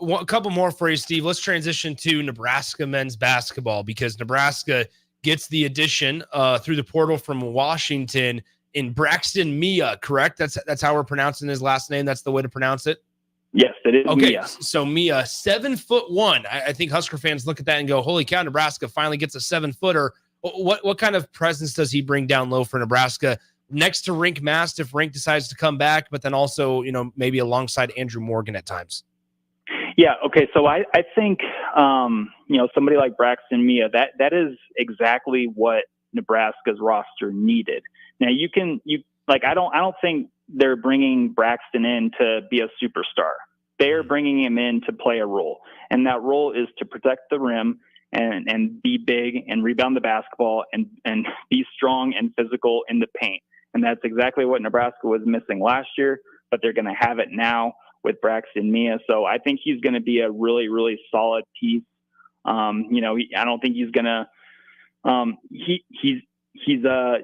Well, a couple more for you, Steve. Let's transition to Nebraska men's basketball, because Nebraska gets the addition through the portal from Washington in Braxton Mia, correct? That's how we're pronouncing his last name. That's the way to pronounce it? Yes, it is. Okay, Mia. So Mia, 7'1". I think Husker fans look at that and go, holy cow, Nebraska finally gets a 7-footer. What kind of presence does he bring down low for Nebraska next to Rink Mast if Rink decides to come back, but then also, maybe alongside Andrew Morgan at times? Yeah. Okay. So I think, somebody like Braxton Mia, that is exactly what Nebraska's roster needed. Now I don't think they're bringing Braxton in to be a superstar. They're bringing him in to play a role, and that role is to protect the rim and be big and rebound the basketball and be strong and physical in the paint. And that's exactly what Nebraska was missing last year, but they're going to have it now with Braxton Mia. So I think he's going to be a really, really solid piece. You know, I don't think he's going to he's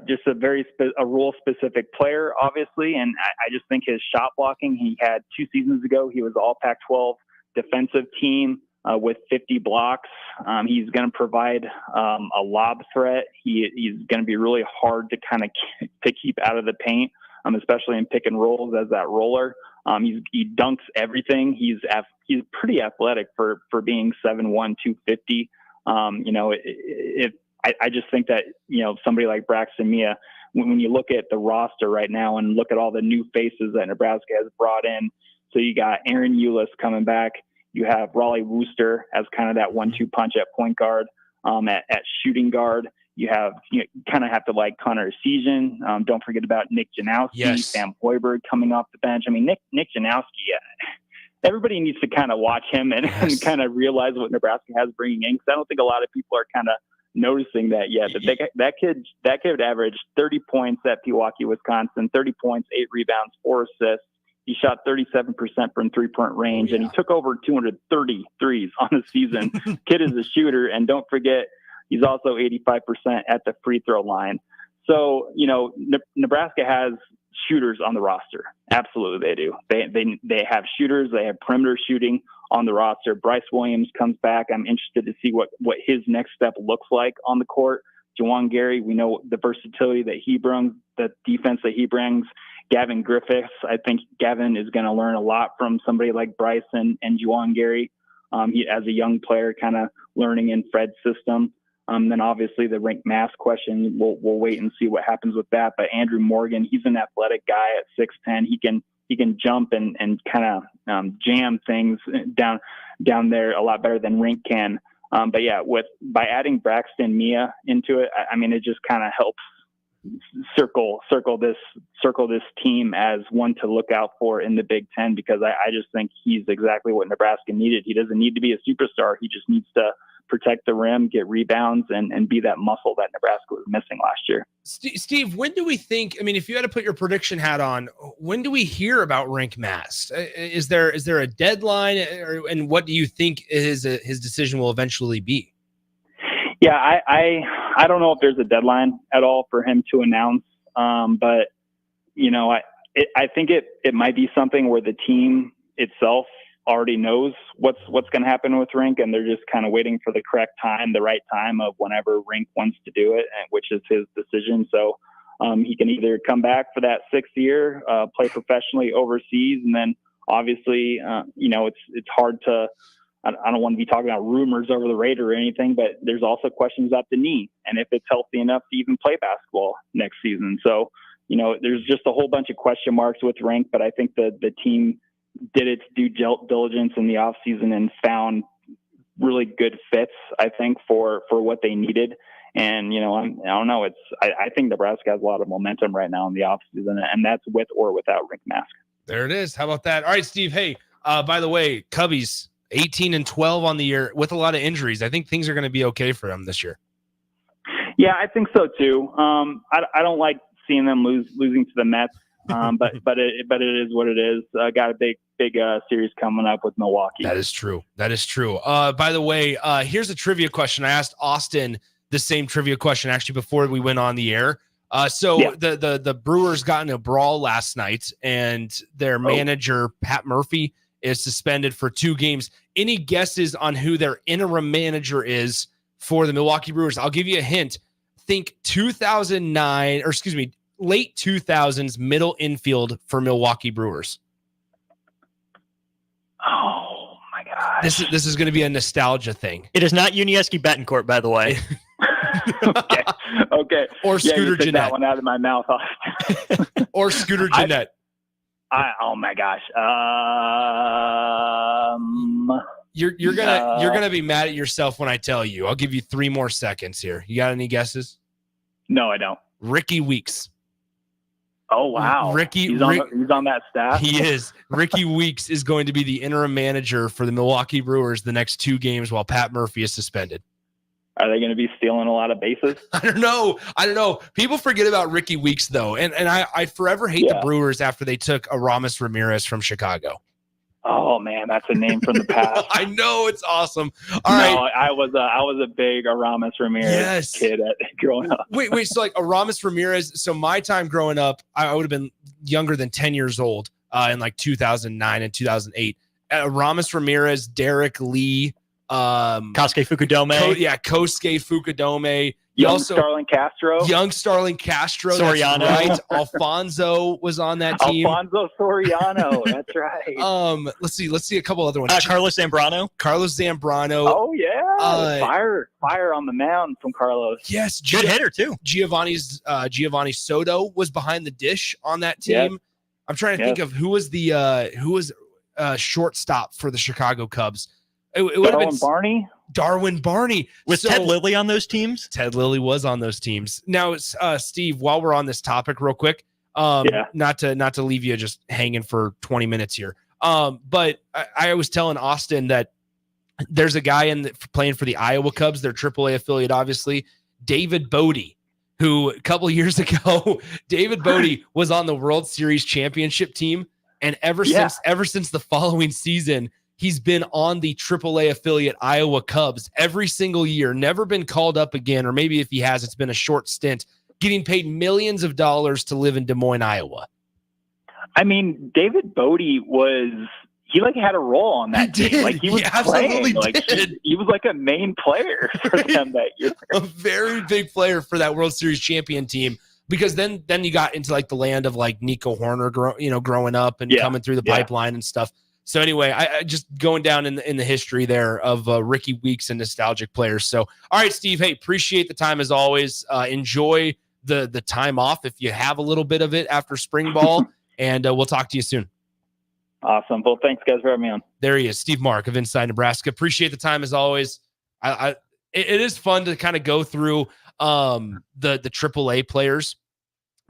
just a very a role specific player, obviously. And I just think his shot blocking, he had 2 seasons ago, he was all Pac-12 defensive team with 50 blocks. He's going to provide a lob threat. He's going to be really hard to kind of to keep out of the paint, especially in pick and rolls as that roller. He dunks everything. He's pretty athletic for being 7'1", 250. You know, I just think that, you know, somebody like Braxton Mia, when you look at the roster right now and look at all the new faces that Nebraska has brought in, so you got Aaron Eulis coming back. You have Raleigh Wooster as kind of that 1-2 punch at point guard. At shooting guard, you kind of have to like Connor Essegian. Don't forget about Nick Janowski, Sam Hoiberg coming off the bench. I mean, Nick Janowski, everybody needs to kind of watch him and kind of realize what Nebraska has bringing in. Because I don't think a lot of people are kind of noticing that yet. But that kid averaged 30 points at Pewaukee, Wisconsin, 30 points, 8 rebounds, 4 assists. He shot 37% from 3-point range, and he took over 230 threes on the season. Kid is a shooter, and don't forget, he's also 85% at the free throw line. So, you know, Nebraska has shooters on the roster. Absolutely, they do. They have shooters. They have perimeter shooting on the roster. Bryce Williams comes back. I'm interested to see what his next step looks like on the court. Juwan Gary, we know the versatility that he brings, the defense that he brings. Gavin Griffiths, I think Gavin is going to learn a lot from somebody like Bryce and Juwan Gary. He, as a young player, kind of learning in Fred's system. Then obviously the Rink Mass question, we'll wait and see what happens with that. But Andrew Morgan, he's an athletic guy at 6'10". He can jump and kind of jam things down there a lot better than Rink can. But yeah, by adding Braxton Mia into it, I mean, it just kind of helps circle this team as one to look out for in the Big Ten, because I just think he's exactly what Nebraska needed. He doesn't need to be a superstar. He just needs to protect the rim, get rebounds, and be that muscle that Nebraska was missing last year. Steve, when do we think, I mean, if you had to put your prediction hat on, when do we hear about Rink Mass? Is there a deadline, and what do you think his decision will eventually be? Yeah, I don't know if there's a deadline at all for him to announce, but you know, I think it might be something where the team itself already knows what's going to happen with Rink, and they're just kind of waiting for the correct time, the right time of whenever Rink wants to do it, which is his decision. So he can either come back for that 6th year, play professionally overseas, and then obviously, you know, it's hard to. I don't want to be talking about rumors over the radio or anything, but there's also questions about the knee and if it's healthy enough to even play basketball next season. So, you know, there's just a whole bunch of question marks with Rink, but I think the team did its due diligence in the offseason and found really good fits, I think, for what they needed. And, you know, I don't know. I think Nebraska has a lot of momentum right now in the offseason, and that's with or without Rink Mask. There it is. How about that? All right, Steve. Hey, by the way, Cubbies 18-12 on the year with a lot of injuries. I think things are going to be okay for them this year. Yeah, I think so too. I don't like seeing them losing to the Mets, but it is what it is. Got a big series coming up with Milwaukee. That is true. By the way, here's a trivia question. I asked Austin the same trivia question actually before we went on the air. The Brewers got in a brawl last night, and their manager Pat Murphy is suspended for 2 games. Any guesses on who their interim manager is for the Milwaukee Brewers? I'll give you a hint. Think late 2000s middle infield for Milwaukee Brewers. Oh my God. This is going to be a nostalgia thing. It is not Unieski Betancourt, by the way. Okay. Or Scooter Jeanette. That one out of my mouth. Or Scooter Jeanette. Oh my gosh. You're gonna be mad at yourself when I tell you. I'll give you 3 more seconds here. You got any guesses? No, I don't. Ricky Weeks. Oh, wow. He's on that staff? He is. Ricky Weeks is going to be the interim manager for the Milwaukee Brewers the next 2 games while Pat Murphy is suspended. Are they going to be stealing a lot of bases? I don't know. People forget about Ricky Weeks, though. And I forever hate the Brewers after they took Aramis Ramirez from Chicago. Oh man, that's a name from the past. I know, it's awesome. All right. I was a big Aramis Ramirez kid growing up. Wait. So like Aramis Ramirez. So my time growing up, I would have been younger than 10 years old in like 2009 and 2008. Aramis Ramirez, Derek Lee, Kosuke Fukudome. Kosuke Fukudome. Starling Castro. Young Starling Castro. Soriano. That's right. Alfonso was on that team. Alfonso Soriano. That's right. Let's see a couple other ones. Carlos Zambrano. Oh yeah. Fire on the mound from Carlos. Yes. Good hitter too. Giovanni Soto was behind the dish on that team. Yes. I'm trying to think of who was shortstop for the Chicago Cubs. It would have been Darwin Barney. Was Ted Lilly on those teams? Ted Lilly was on those teams. Now, Steve, while we're on this topic real quick, not to leave you just hanging for 20 minutes here. But I was telling Austin that there's a guy playing for the Iowa Cubs, their AAA affiliate, obviously, David Bodie, who a couple of years ago, David Bodie was on the World Series championship team. And ever since the following season, he's been on the AAA affiliate Iowa Cubs every single year, never been called up again, or maybe if he has, it's been a short stint, getting paid millions of dollars to live in Des Moines, Iowa. I mean, David Bodie had a role on that team. Like he was playing. He was like a main player for them that year. A very big player for that World Series champion team. Because then you got into like the land of like Nico Horner, growing up and coming through the pipeline and stuff. So anyway, I just going down in the history there of Ricky Weeks and nostalgic players. So, all right, Steve, hey, appreciate the time as always. Enjoy the time off if you have a little bit of it after spring ball, and we'll talk to you soon. Awesome. Well, thanks guys for having me on. There he is, Steve Mark of Inside Nebraska. Appreciate the time as always. It is fun to kind of go through the AAA players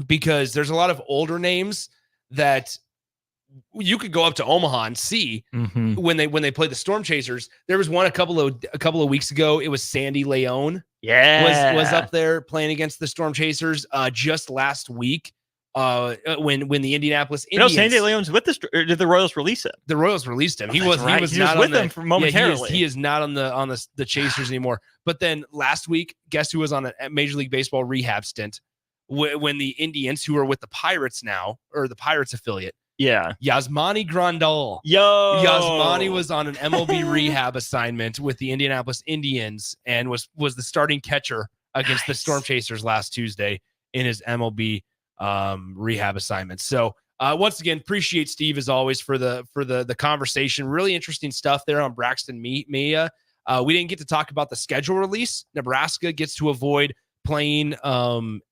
because there's a lot of older names that you could go up to Omaha and see when they play the Storm Chasers. There was one a couple of weeks ago. It was Sandy Leone. Was up there playing against the Storm Chasers just last week. When the Indianapolis Indians. Sandy Leone's with or did the Royals release him? The Royals released him. He was not with them for momentarily. He is not on the Chasers anymore. But then last week, guess who was on a Major League Baseball rehab stint? When the Indians, who are with the Pirates now, or the Pirates affiliate, Yasmani Grandal. Yasmani was on an MLB rehab assignment with the Indianapolis Indians and was the starting catcher against the Storm Chasers last Tuesday in his MLB rehab assignment. So once again, appreciate Steve as always for the conversation. Really interesting stuff there on Braxton Mia. We didn't get to talk about the schedule release. Nebraska gets to avoid playing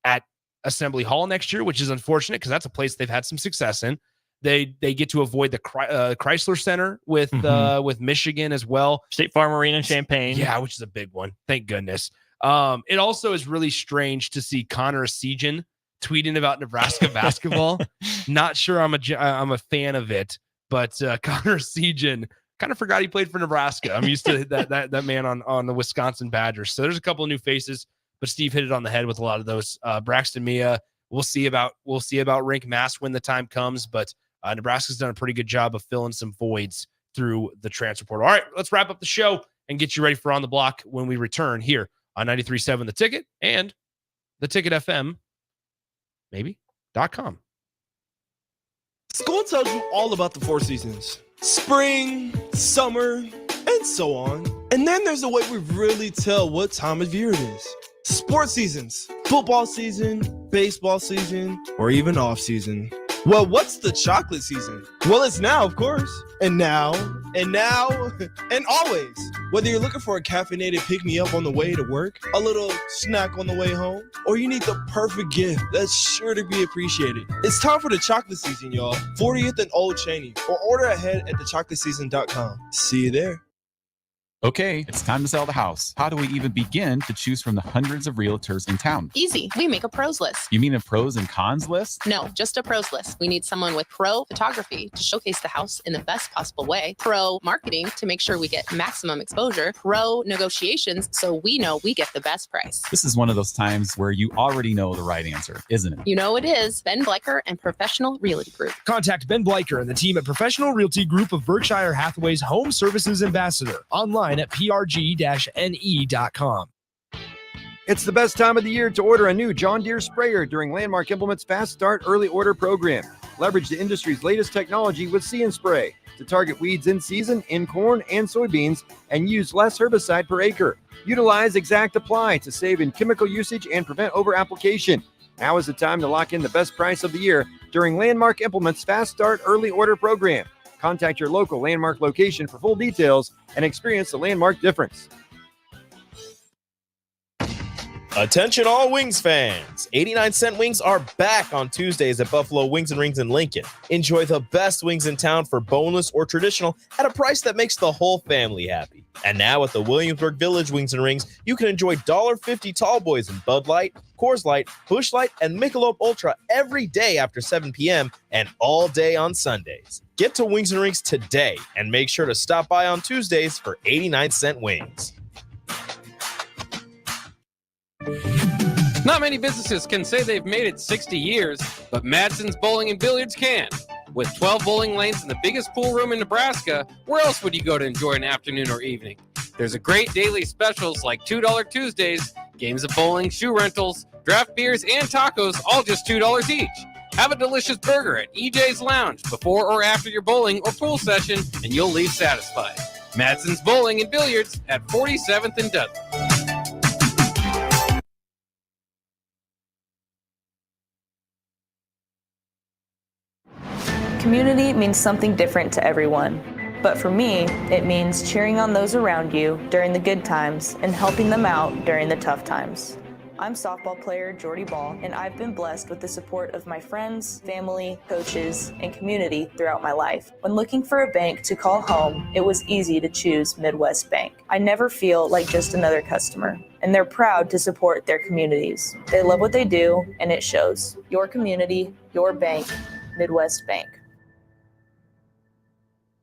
at Assembly Hall next year, which is unfortunate because that's a place they've had some success in. They get to avoid the Chrysler Center with Michigan as well. State Farm Arena in Champaign. Yeah, which is a big one. Thank goodness. It also is really strange to see Connor Esigian tweeting about Nebraska basketball. Not sure I'm a fan of it, but Connor Esigian kind of forgot he played for Nebraska. I'm used to that man on the Wisconsin Badgers. So there's a couple of new faces, but Steve hit it on the head with a lot of those. Braxton Mia, we'll see about Rink Mass when the time comes, but Nebraska's done a pretty good job of filling some voids through the transfer portal. All right, let's wrap up the show and get you ready for On the Block when we return here on 93.7 The Ticket and the Ticket FM, maybe.com. School tells you all about the 4 seasons: spring, summer, and so on. And then there's a way we really tell what time of year it is. Sports seasons: football season, baseball season, or even off season. Well, what's the chocolate season? Well, it's now, of course. And now, and always. Whether you're looking for a caffeinated pick-me-up on the way to work, a little snack on the way home, or you need the perfect gift that's sure to be appreciated, it's time for the chocolate season, y'all. 40th and Old Cheney, or order ahead at thechocolateseason.com. See you there. Okay, it's time to sell the house. How do we even begin to choose from the hundreds of realtors in town? Easy. We make a pros list. You mean a pros and cons list? No, just a pros list. We need someone with pro photography to showcase the house in the best possible way, pro marketing to make sure we get maximum exposure, pro negotiations so we know we get the best price. This is one of those times where you already know the right answer, isn't it? You know it is. Ben Bleicher and Professional Realty Group. Contact Ben Bleicher and the team at Professional Realty Group of Berkshire Hathaway's Home Services Ambassador. Online at prg-ne.com. It's the best time of the year to order a new John Deere sprayer during Landmark Implement's Fast Start Early Order program. Leverage the industry's latest technology with See and Spray to target weeds in season in corn and soybeans and use less herbicide per acre. Utilize Exact Apply to save in chemical usage and prevent over-application. Now is the time to lock in the best price of the year during Landmark Implement's Fast Start Early Order program. Contact your local Landmark location for full details and experience the Landmark difference. Attention all Wings fans! 89-cent wings are back on Tuesdays at Buffalo Wings and Rings in Lincoln. Enjoy the best wings in town for boneless or traditional at a price that makes the whole family happy. And now at the Williamsburg Village Wings and Rings, you can enjoy $1.50 tall boys in Bud Light, Coors Light, Busch Light, and Michelob Ultra every day after 7 p.m. and all day on Sundays. Get to Wings and Rings today and make sure to stop by on Tuesdays for 89-cent wings. Not many businesses can say they've made it 60 years, but Madsen's Bowling and Billiards can. With 12 bowling lanes and the biggest pool room in Nebraska, where else would you go to enjoy an afternoon or evening? There's a great daily specials like $2 Tuesdays, games of bowling, shoe rentals, draft beers, and tacos, all just $2 each. Have a delicious burger at EJ's Lounge before or after your bowling or pool session, and you'll leave satisfied. Madsen's Bowling and Billiards at 47th and Dudley. Community means something different to everyone. But for me, it means cheering on those around you during the good times and helping them out during the tough times. I'm softball player Jordy Ball, and I've been blessed with the support of my friends, family, coaches, and community throughout my life. When looking for a bank to call home, it was easy to choose Midwest Bank. I never feel like just another customer, and they're proud to support their communities. They love what they do, and it shows. Your community, your bank, Midwest Bank.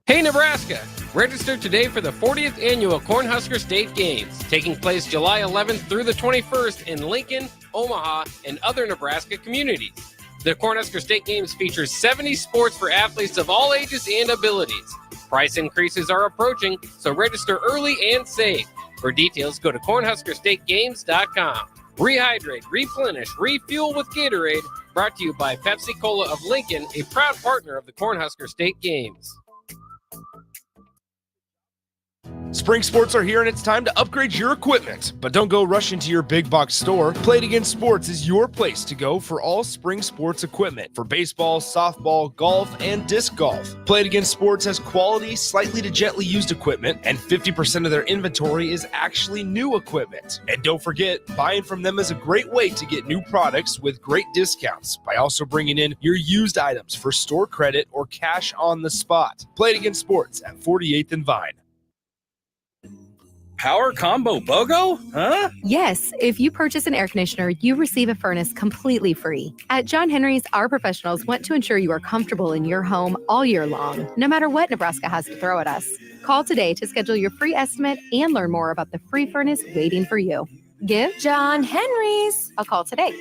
Hey Nebraska! Register today for the 40th annual Cornhusker State Games, taking place July 11th through the 21st in Lincoln, Omaha, and other Nebraska communities. The Cornhusker State Games features 70 sports for athletes of all ages and abilities. Price increases are approaching, so register early and save. For details, go to cornhuskerstategames.com. Rehydrate, replenish, refuel with Gatorade, brought to you by Pepsi Cola of Lincoln, a proud partner of the Cornhusker State Games. Spring sports are here and it's time to upgrade your equipment. But don't go rushing to your big box store. Play It Again Sports is your place to go for all spring sports equipment for baseball, softball, golf, and disc golf. Play It Again Sports has quality, slightly to gently used equipment, and 50% of their inventory is actually new equipment. And don't forget, buying from them is a great way to get new products with great discounts by also bringing in your used items for store credit or cash on the spot. Play It Again Sports at 48th and Vine. Power Combo BOGO? Huh? Yes, if you purchase an air conditioner, you receive a furnace completely free. At John Henry's, our professionals want to ensure you are comfortable in your home all year long, no matter what Nebraska has to throw at us. Call today to schedule your free estimate and learn more about the free furnace waiting for you. Give John Henry's a call today.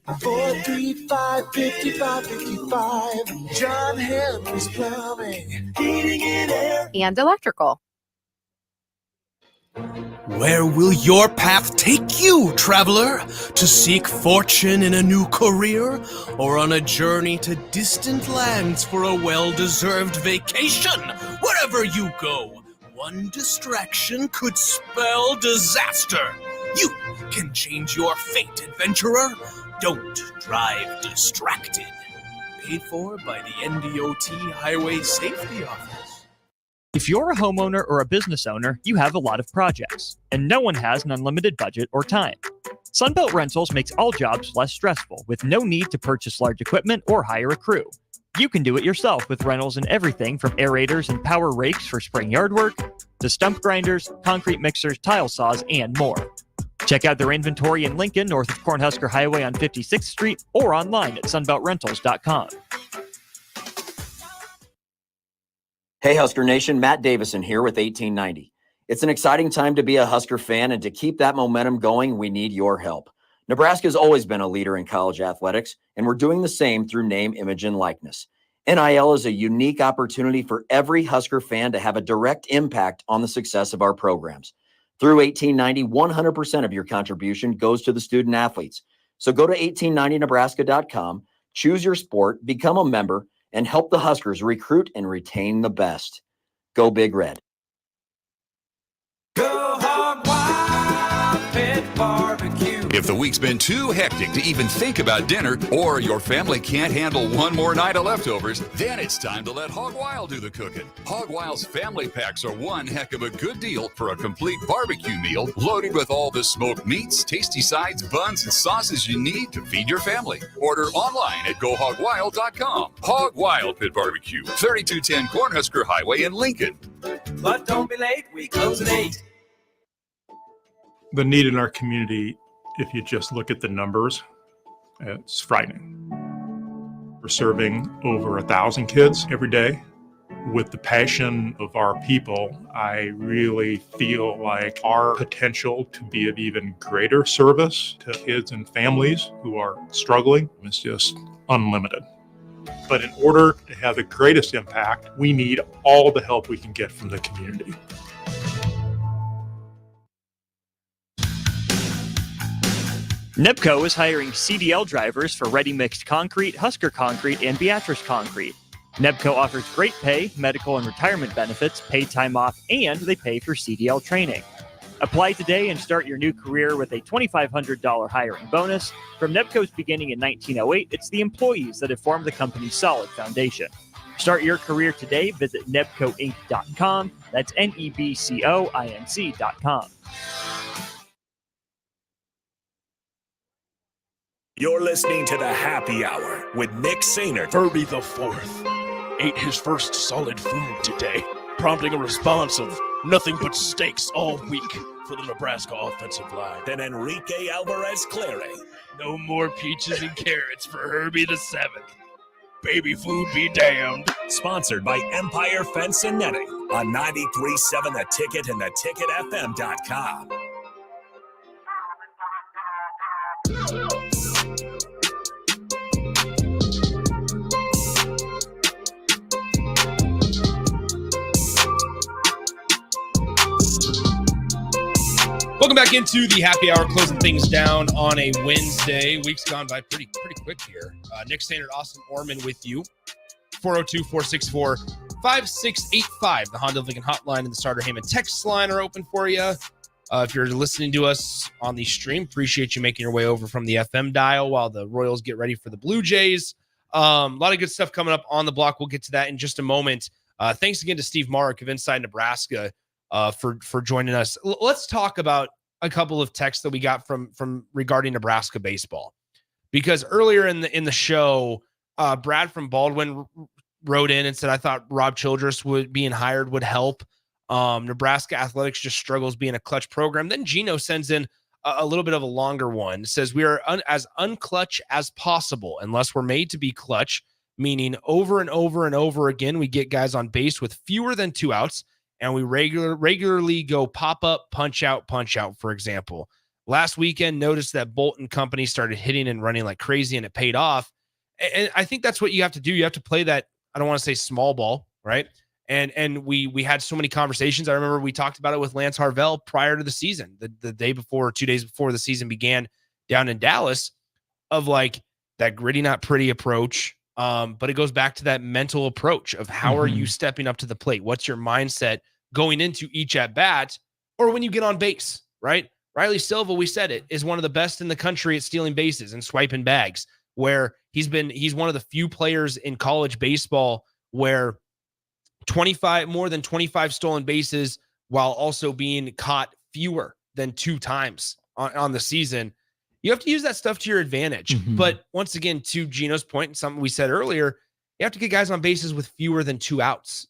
435-5555. John Henry's Plumbing, Heating and Air. And electrical. Where will your path take you, traveler? To seek fortune in a new career? Or on a journey to distant lands for a well-deserved vacation? Wherever you go, one distraction could spell disaster. You can change your fate, adventurer. Don't drive distracted. Paid for by the NDOT Highway Safety Office. If you're a homeowner or a business owner, you have a lot of projects, and no one has an unlimited budget or time. Sunbelt Rentals makes all jobs less stressful with no need to purchase large equipment or hire a crew. You can do it yourself with rentals and everything from aerators and power rakes for spring yard work, to stump grinders, concrete mixers, tile saws, and more. Check out their inventory in Lincoln, north of Cornhusker Highway on 56th Street, or online at sunbeltrentals.com. Hey, Husker Nation, Matt Davison here with 1890. It's an exciting time to be a Husker fan, and to keep that momentum going, we need your help. Nebraska has always been a leader in college athletics, and we're doing the same through name, image, and likeness. NIL is a unique opportunity for every Husker fan to have a direct impact on the success of our programs. Through 1890, 100% of your contribution goes to the student athletes. So go to 1890nebraska.com, choose your sport, become a member, and help the Huskers recruit and retain the best. Go Big Red. Go Hog Wild Pit Barbecue. If the week's been too hectic to even think about dinner, or your family can't handle one more night of leftovers, then it's time to let Hog Wild do the cooking. Hog Wild's family packs are one heck of a good deal for a complete barbecue meal loaded with all the smoked meats, tasty sides, buns, and sauces you need to feed your family. Order online at GoHogWild.com. Hog Wild Pit Barbecue, 3210 Cornhusker Highway in Lincoln. But don't be late, we close at 8. The need in our community, if you just look at the numbers, it's frightening. We're serving over 1,000 kids every day. With the passion of our people, I really feel like our potential to be of even greater service to kids and families who are struggling is just unlimited. But in order to have the greatest impact, we need all the help we can get from the community. NEPCO is hiring CDL drivers for Ready Mixed Concrete, Husker Concrete, and Beatrice Concrete. NEPCO offers great pay, medical and retirement benefits, paid time off, and they pay for CDL training. Apply today and start your new career with a $2,500 hiring bonus. From NEPCO's beginning in 1908, it's the employees that have formed the company's solid foundation. Start your career today. Visit nebcoinc.com. That's NEBCOINC.com. You're listening to the Happy Hour with Nick Sainert. Herbie the Fourth ate his first solid food today, prompting a response of nothing but steaks all week for the Nebraska offensive line. Then Enrique Alvarez Clary. No more peaches and carrots for Herbie the Seventh. Baby food be damned. Sponsored by Empire Fence and Netting on 93.7 The Ticket and theticketfm.com. Welcome back into the Happy Hour, closing things down on a Wednesday. Week's gone by pretty quick here. Nick Sainert, Austin Orman with you. 402-464-5685. The Honda Lincoln Hotline and the Starter Heyman text line are open for you. If you're listening to us on the stream, appreciate you making your way over from the FM dial while the Royals get ready for the Blue Jays. A lot of good stuff coming up on the block. We'll get to that in just a moment. Thanks again to Steve Mark of Inside Nebraska for joining us. Let's talk about a couple of texts that we got from regarding Nebraska baseball, because earlier in the show, Brad from Baldwin wrote in and said, I thought Rob Childress being hired would help. Nebraska athletics just struggles being a clutch program. Then Gino sends in a little bit of a longer one. It says we are as unclutch as possible unless we're made to be clutch, meaning over and over and over again, we get guys on base with fewer than 2 outs. And we regularly go pop up, punch out, for example. Last weekend, noticed that Bolton Company started hitting and running like crazy, and it paid off. And I think that's what you have to do. You have to play that, I don't want to say small ball, right? And we had so many conversations. I remember we talked about it with Lance Harvell prior to the season, the day before, 2 days before the season began down in Dallas, of like that gritty, not pretty approach. But it goes back to that mental approach of how are you stepping up to the plate? What's your mindset going into each at bat or when you get on base, right? Riley Silva, we said it, is one of the best in the country at stealing bases and swiping bags, where he's one of the few players in college baseball where more than 25 stolen bases while also being caught fewer than 2 times on the season. You have to use that stuff to your advantage. But once again, to Gino's point, and something we said earlier, you have to get guys on bases with fewer than 2 outs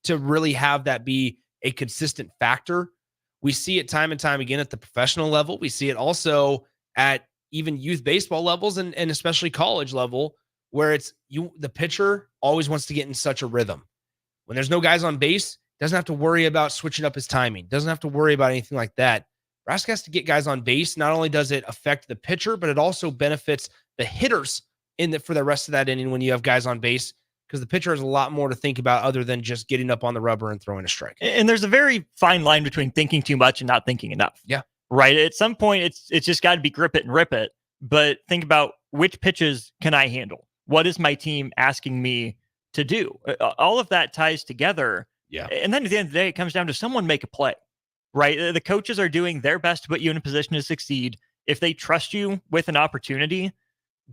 to really have that be a consistent factor. We see it time and time again at the professional level. We see it also at even youth baseball levels and especially college level, where it's the pitcher always wants to get in such a rhythm. When there's no guys on base, doesn't have to worry about switching up his timing, doesn't have to worry about anything like that. Nebraska has to get guys on base. Not only does it affect the pitcher, but it also benefits the hitters for the rest of that inning when you have guys on base, because the pitcher has a lot more to think about other than just getting up on the rubber and throwing a strike. And there's a very fine line between thinking too much and not thinking enough. Yeah. Right. At some point, it's just got to be grip it and rip it. But think about, which pitches can I handle? What is my team asking me to do? All of that ties together. Yeah. And then at the end of the day, it comes down to someone make a play, right? The coaches are doing their best to put you in a position to succeed. If they trust you with an opportunity,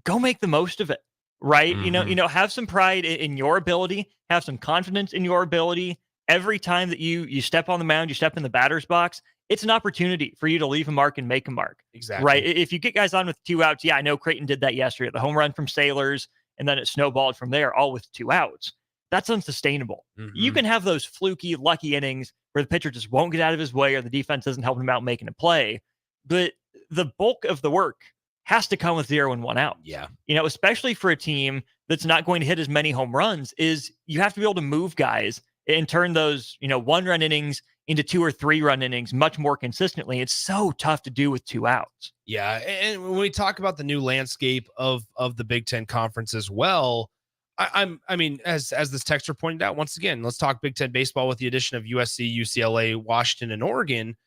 go make the most of it, right? Mm-hmm. You know, have some pride in your ability, have some confidence in your ability. Every time that you step on the mound, you step in the batter's box, it's an opportunity for you to leave a mark and make a mark. Exactly. Right. If you get guys on with 2 outs, yeah, I know Creighton did that yesterday. The home run from Sailors, and then it snowballed from there, all with 2 outs. That's unsustainable. Mm-hmm. You can have those fluky, lucky innings where the pitcher just won't get out of his way or the defense isn't helping him out making a play. But the bulk of the work has to come with 0 and 1 out. Yeah. You know, especially for a team that's not going to hit as many home runs, is you have to be able to move guys and turn those, 1-run innings into 2 or 3-run innings much more consistently. It's so tough to do with 2 outs. Yeah. And when we talk about the new landscape of the Big Ten Conference as well, I mean, as this texter pointed out, once again, let's talk Big Ten baseball with the addition of USC, UCLA, Washington, and Oregon.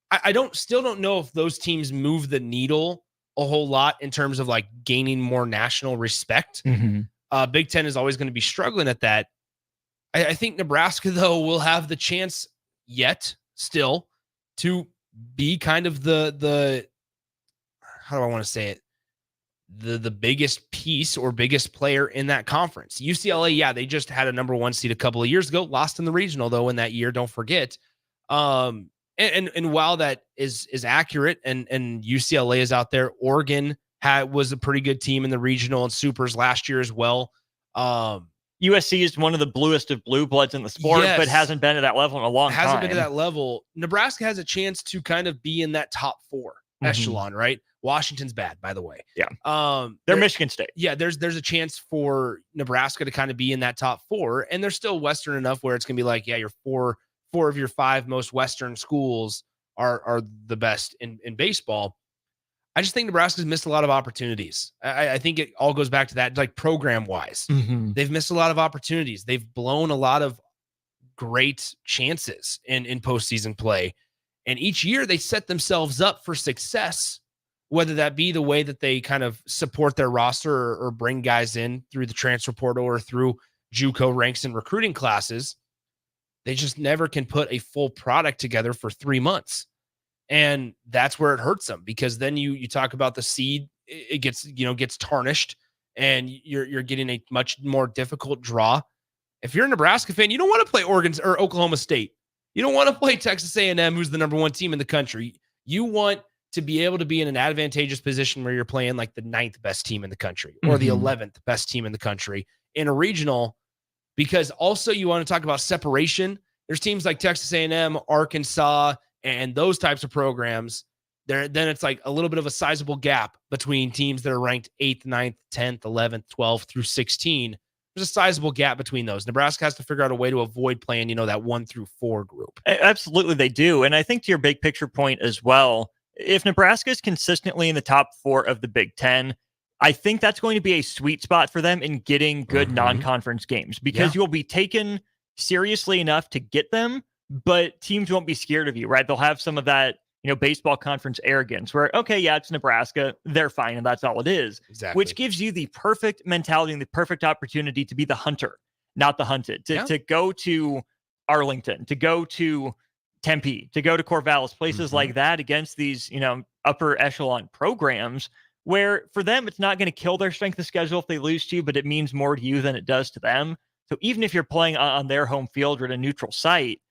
I still don't know if those teams move the needle a whole lot in terms of like gaining more national respect. Mm-hmm. Big Ten is always going to be struggling at that. I think Nebraska, though, will have the chance yet still to be kind of the how do I want to say it? The biggest piece or biggest player in that conference. UCLA, yeah, they just had a number 1 seed a couple of years ago, lost in the regional though in that year. Don't forget. And while that is accurate, and UCLA is out there, Oregon was a pretty good team in the regional and supers last year as well. USC is one of the bluest of blue bloods in the sport, Yes. but hasn't been to that level in a long time. Hasn't been to that level. Nebraska has a chance to kind of be in that top 4 echelon, right? Washington's bad, by the way. Yeah. They're Michigan State. Yeah, there's a chance for Nebraska to kind of be in that top 4, and they're still Western enough where it's gonna be like, yeah, your four of your 5 most Western schools are the best in baseball. I just think Nebraska's missed a lot of opportunities. I think it all goes back to that, like program wise. Mm-hmm. They've missed a lot of opportunities. They've blown a lot of great chances in postseason play. And each year they set themselves up for success, whether that be the way that they kind of support their roster or bring guys in through the transfer portal or through JUCO ranks and recruiting classes. They just never can put a full product together for 3 months. And that's where it hurts them, because then you talk about the seed, it gets tarnished, and you're getting a much more difficult draw. If you're a Nebraska fan, you don't want to play Oregon or Oklahoma State. You don't want to play Texas A&M, who's the number 1 team in the country. You want to be able to be in an advantageous position where you're playing like the 9th best team in the country or the 11th best team in the country in a regional, because also you want to talk about separation. There's teams like Texas A&M, Arkansas, and those types of programs. Then it's like a little bit of a sizable gap between teams that are ranked 8th, 9th, 10th, 11th, 12th through 16. There's a sizable gap between those. Nebraska has to figure out a way to avoid playing, that 1 through 4 group. Absolutely, they do. And I think to your big picture point as well, if Nebraska is consistently in the top 4 of the Big Ten, I think that's going to be a sweet spot for them in getting good non-conference games, because you'll be taken seriously enough to get them, but teams won't be scared of you, right? They'll have some of that, baseball conference arrogance where, okay, yeah, it's Nebraska, they're fine, and that's all it is. Exactly. Which gives you the perfect mentality and the perfect opportunity to be the hunter, not the hunted, to go to Arlington, to go to Tempe, to go to Corvallis, places like that against these, upper echelon programs where for them, it's not going to kill their strength of schedule if they lose to you, but it means more to you than it does to them. So even if you're playing on their home field or at a neutral site,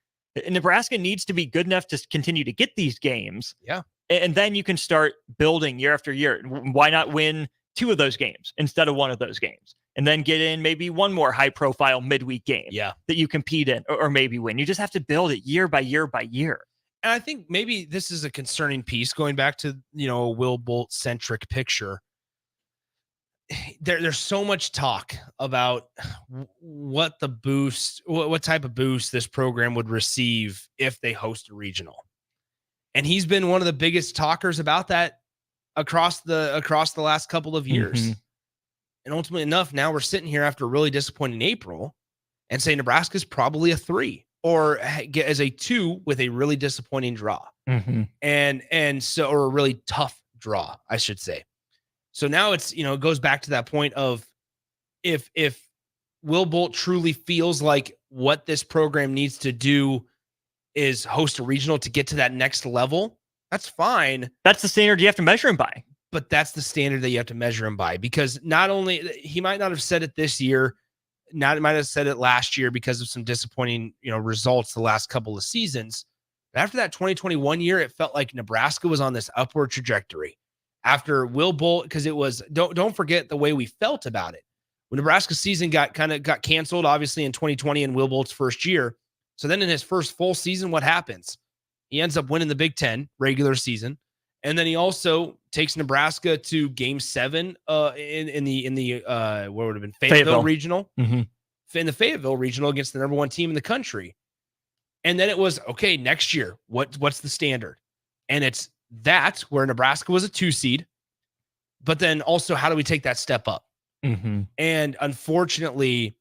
Nebraska needs to be good enough to continue to get these games. Yeah. And then you can start building year after year. Why not win 2 of those games instead of 1 of those games? and then get in maybe one more high profile midweek game that you compete in or maybe win. You just have to build it year by year by year. And I think maybe this is a concerning piece going back to, a Will Bolt centric picture. There's so much talk about what type of boost this program would receive if they host a regional. And he's been one of the biggest talkers about that across the last couple of years. Mm-hmm. And ultimately enough, now we're sitting here after a really disappointing April and say Nebraska's probably a 3 or as a 2 with a really disappointing draw. Mm-hmm. Or a really tough draw, I should say. So now it's, it goes back to that point of if Will Bolt truly feels like what this program needs to do is host a regional to get to that next level, that's fine. That's the standard you have to measure him by. But that's the standard that you have to measure him by, because not only he might not have said it this year, might have said it last year because of some disappointing, results the last couple of seasons. But after that 2021 year, it felt like Nebraska was on this upward trajectory. After Will Bolt, because it was, don't forget the way we felt about it. When Nebraska's season got canceled, obviously in 2020 in Will Bolt's first year. So then in his first full season, what happens? He ends up winning the Big Ten regular season. And then he also takes Nebraska to Game 7 in the what would have been Fayetteville Regional. Mm-hmm. In the Fayetteville Regional against the number 1 team in the country. And then it was, okay, next year, what's the standard? And it's that where Nebraska was a 2 seed, but then also how do we take that step up? Mm-hmm. And unfortunately,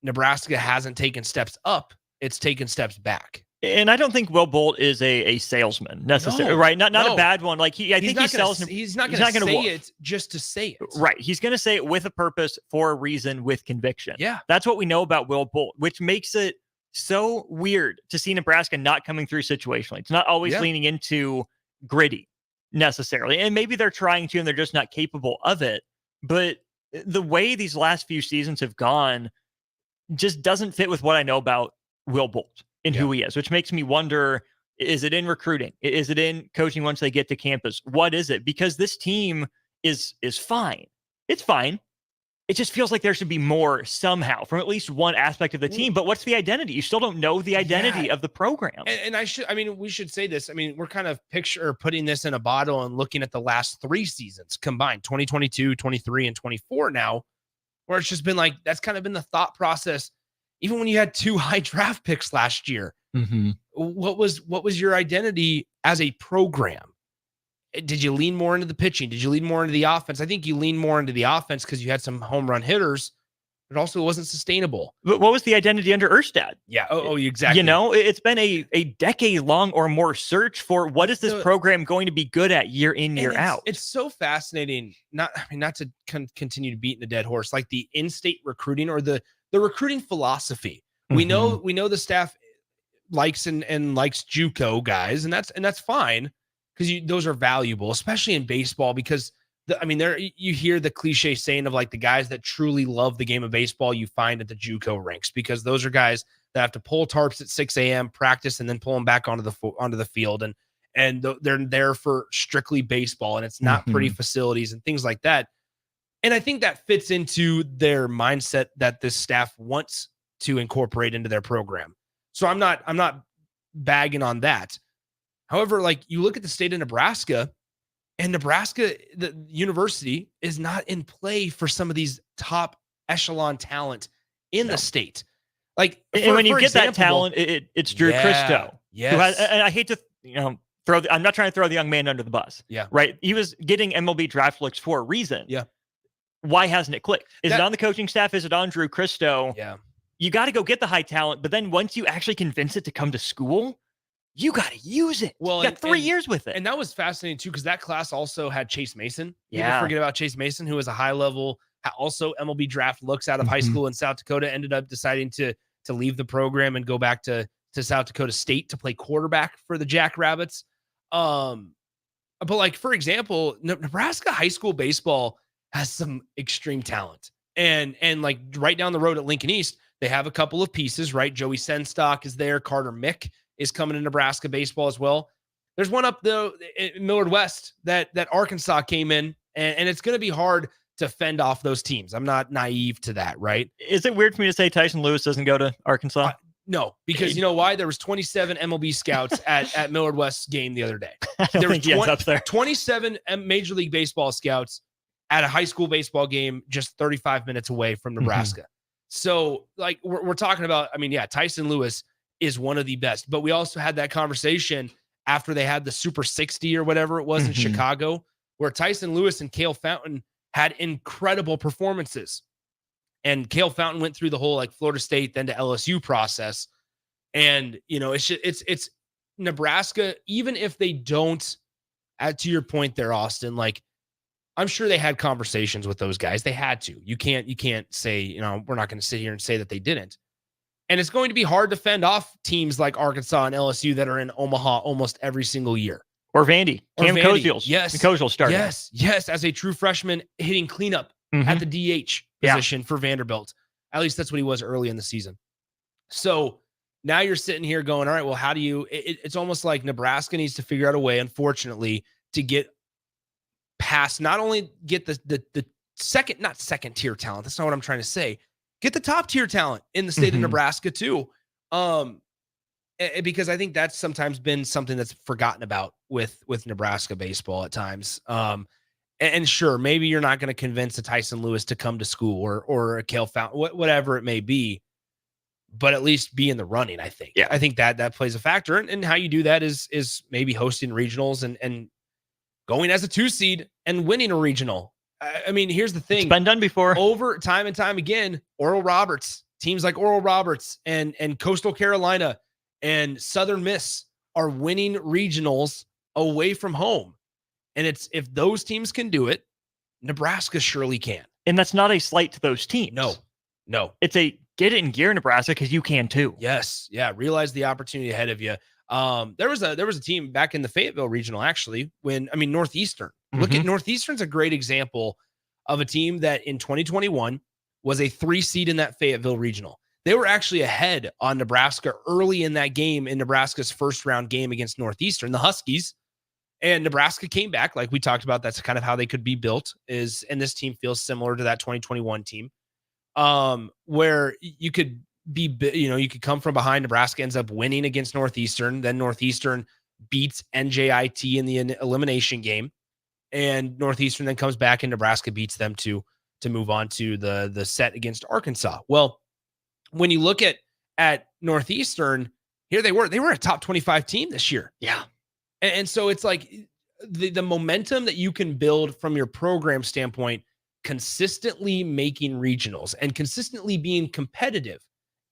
Nebraska hasn't taken steps up; it's taken steps back. And I don't think Will Bolt is a salesman necessarily, right? Not a bad one. Like I think he sells. He's not going to say it just to say it, right? He's going to say it with a purpose, for a reason, with conviction. Yeah, that's what we know about Will Bolt, which makes it so weird to see Nebraska not coming through situationally. It's not always leaning into gritty necessarily, and maybe they're trying to and they're just not capable of it. But the way these last few seasons have gone just doesn't fit with what I know about Will Bolt and who he is, which makes me wonder, is it in recruiting? Is it in coaching once they get to campus? What is it? Because this team is fine. It's fine. It just feels like there should be more somehow from at least one aspect of the team. But what's the identity? You still don't know the identity of the program. And we should say this. I mean, we're kind of putting this in a bottle and looking at the last 3 seasons combined, 2022, 23, and 24 now, where it's just been like, that's kind of been the thought process. Even when you had 2 high draft picks last year, what was your identity as a program? Did you lean more into the pitching? Did you lean more into the offense? I think you lean more into the offense because you had some home run hitters, but also it wasn't sustainable. But what was the identity under Erstad? Yeah. Oh, exactly. It's been a decade long or more search for what is this program going to be good at year in, year out. It's so fascinating. Not to continue to beat the dead horse, like the in-state recruiting or the recruiting philosophy. We know the staff likes and likes JUCO guys, and that's fine. Because those are valuable, especially in baseball, because you hear the cliche saying of like the guys that truly love the game of baseball you find at the JUCO ranks, because those are guys that have to pull tarps at 6 a.m., practice, and then pull them back onto the field, and they're there for strictly baseball, and it's not pretty facilities and things like that. And I think that fits into their mindset that this staff wants to incorporate into their program. So I'm not bagging on that. However, like you look at the state of Nebraska, and Nebraska, the university, is not in play for some of these top echelon talent in the state. Like, and when you get that talent, it's Drew Christo. Yes. And I hate to I'm not trying to throw the young man under the bus. Yeah. Right. He was getting MLB draft looks for a reason. Yeah. Why hasn't it clicked? Is it on the coaching staff? Is it on Drew Christo? Yeah. You got to go get the high talent, but then once you actually convince it to come to school, you got to use it. Well, you got 3 years with it. And that was fascinating too, because that class also had Chase Mason. Yeah. People forget about Chase Mason, who was a high level, also MLB draft looks out of high school in South Dakota, ended up deciding to leave the program and go back to South Dakota State to play quarterback for the Jackrabbits. But like, for example, Nebraska high school baseball has some extreme talent. And like right down the road at Lincoln East, they have a couple of pieces, right? Joey Senstock is there. Carter Mick is coming to Nebraska baseball as well. There's one up in Millard West that Arkansas came in, and it's going to be hard to fend off those teams. I'm not naive to that, right? Is it weird for me to say Tyson Lewis doesn't go to Arkansas? No, because you know why? There was 27 MLB scouts at Millard West's game the other day. I don't think he ends up there. 27 Major League Baseball scouts at a high school baseball game just 35 minutes away from Nebraska. So, like, we're talking about, I mean, yeah, Tyson Lewis is one of the best. But we also had that conversation after they had the Super 60 or whatever it was in Chicago, where Tyson Lewis and Cale Fountain had incredible performances. And Cale Fountain went through the whole like Florida State, then to LSU process. And, you know, it's Nebraska, even if they don't, to your point there, Austin, like, I'm sure they had conversations with those guys. They had to. You can't say, you know, we're not going to sit here and say that they didn't. And it's going to be hard to fend off teams like Arkansas and LSU that are in Omaha almost every single year. Or Vandy. Cam Koziel. Yes. Koziel started. Yes. As a true freshman hitting cleanup at the DH position for Vanderbilt. At least that's what he was early in the season. So now you're sitting here going, all right, well, how do you, it's almost like Nebraska needs to figure out a way, unfortunately, to get past, not only get the second, not second tier talent. That's not what I'm trying to say. Get the top tier talent in the state of Nebraska too. Because I think that's sometimes been something that's forgotten about with Nebraska baseball at times. And sure, maybe you're not going to convince a Tyson Lewis to come to school or a Cale Fountain, whatever it may be, but at least be in the running. I think. Yeah, I think that plays a factor, and how you do that is maybe hosting regionals and going as a 2 seed and winning a regional. I mean, here's the thing. It's been done before. Over time and time again, Oral Roberts, teams like Oral Roberts and Coastal Carolina and Southern Miss are winning regionals away from home. And it's, if those teams can do it, Nebraska surely can. And that's not a slight to those teams. No. It's a get it in gear, Nebraska, because you can too. Yes. Yeah. Realize the opportunity ahead of you. There was a team back in the Fayetteville regional, actually, Northeastern. Look at Northeastern's a great example of a team that in 2021 was a 3 seed in that Fayetteville regional. They were actually ahead on Nebraska early in that game, in Nebraska's first round game against Northeastern, the Huskies. And Nebraska came back, like we talked about. That's kind of how they could be built, and this team feels similar to that 2021 team, where you could you could come from behind. Nebraska ends up winning against Northeastern. Then Northeastern beats NJIT in the elimination game, and Northeastern then comes back and Nebraska beats them to move on to the set against Arkansas. Well, when you look at Northeastern, here they were a top 25 team this year. Yeah. And so it's like the momentum that you can build from your program standpoint, consistently making regionals and consistently being competitive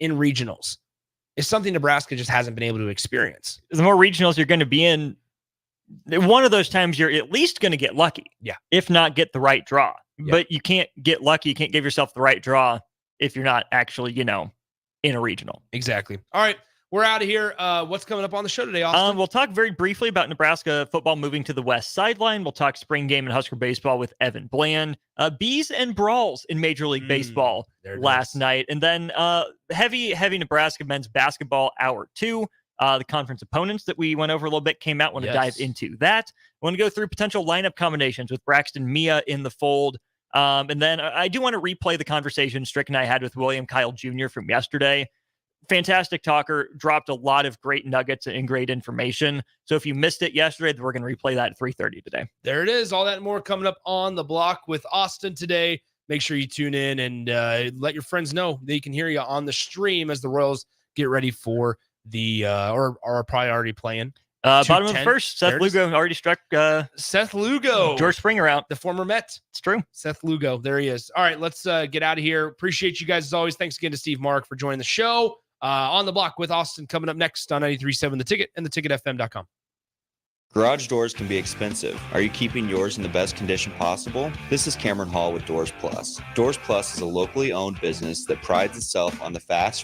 in regionals, is something Nebraska just hasn't been able to experience. The more regionals you're going to be in, one of those times you're at least going to get lucky. Yeah. If not get the right draw. Yeah. But you can't get lucky. You can't give yourself the right draw if you're not actually, in a regional. Exactly. All right. We're out of here. What's coming up on the show today, Austin? We'll talk very briefly about Nebraska football moving to the west sideline. We'll talk spring game and Husker baseball with Evan Bland. Bees and brawls in Major League Baseball last night. And then heavy Nebraska men's basketball hour 2. The conference opponents that we went over a little bit came out. Want to dive into that. I want to go through potential lineup combinations with Braxton Mia in the fold. And then I do want to replay the conversation Strick and I had with William Kyle Jr. from yesterday. Fantastic talker, dropped a lot of great nuggets and great information. So if you missed it yesterday, we're going to replay that at 3:30 today. There it is. All that and more coming up on The Block with Austin today. Make sure you tune in and let your friends know they can hear you on the stream as the Royals get ready for the or are probably already playing. Bottom of the first, Seth Lugo already struck Seth Lugo, George Springer out. The former Met. It's true. Seth Lugo. There he is. All right, let's get out of here. Appreciate you guys as always. Thanks again to Steve Mark for joining the show. On The Block with Austin coming up next on 93.7 The Ticket and theticketfm.com. Garage doors can be expensive. Are you keeping yours in the best condition possible? This is Cameron Hall with Doors Plus. Doors Plus is a locally owned business that prides itself on the fast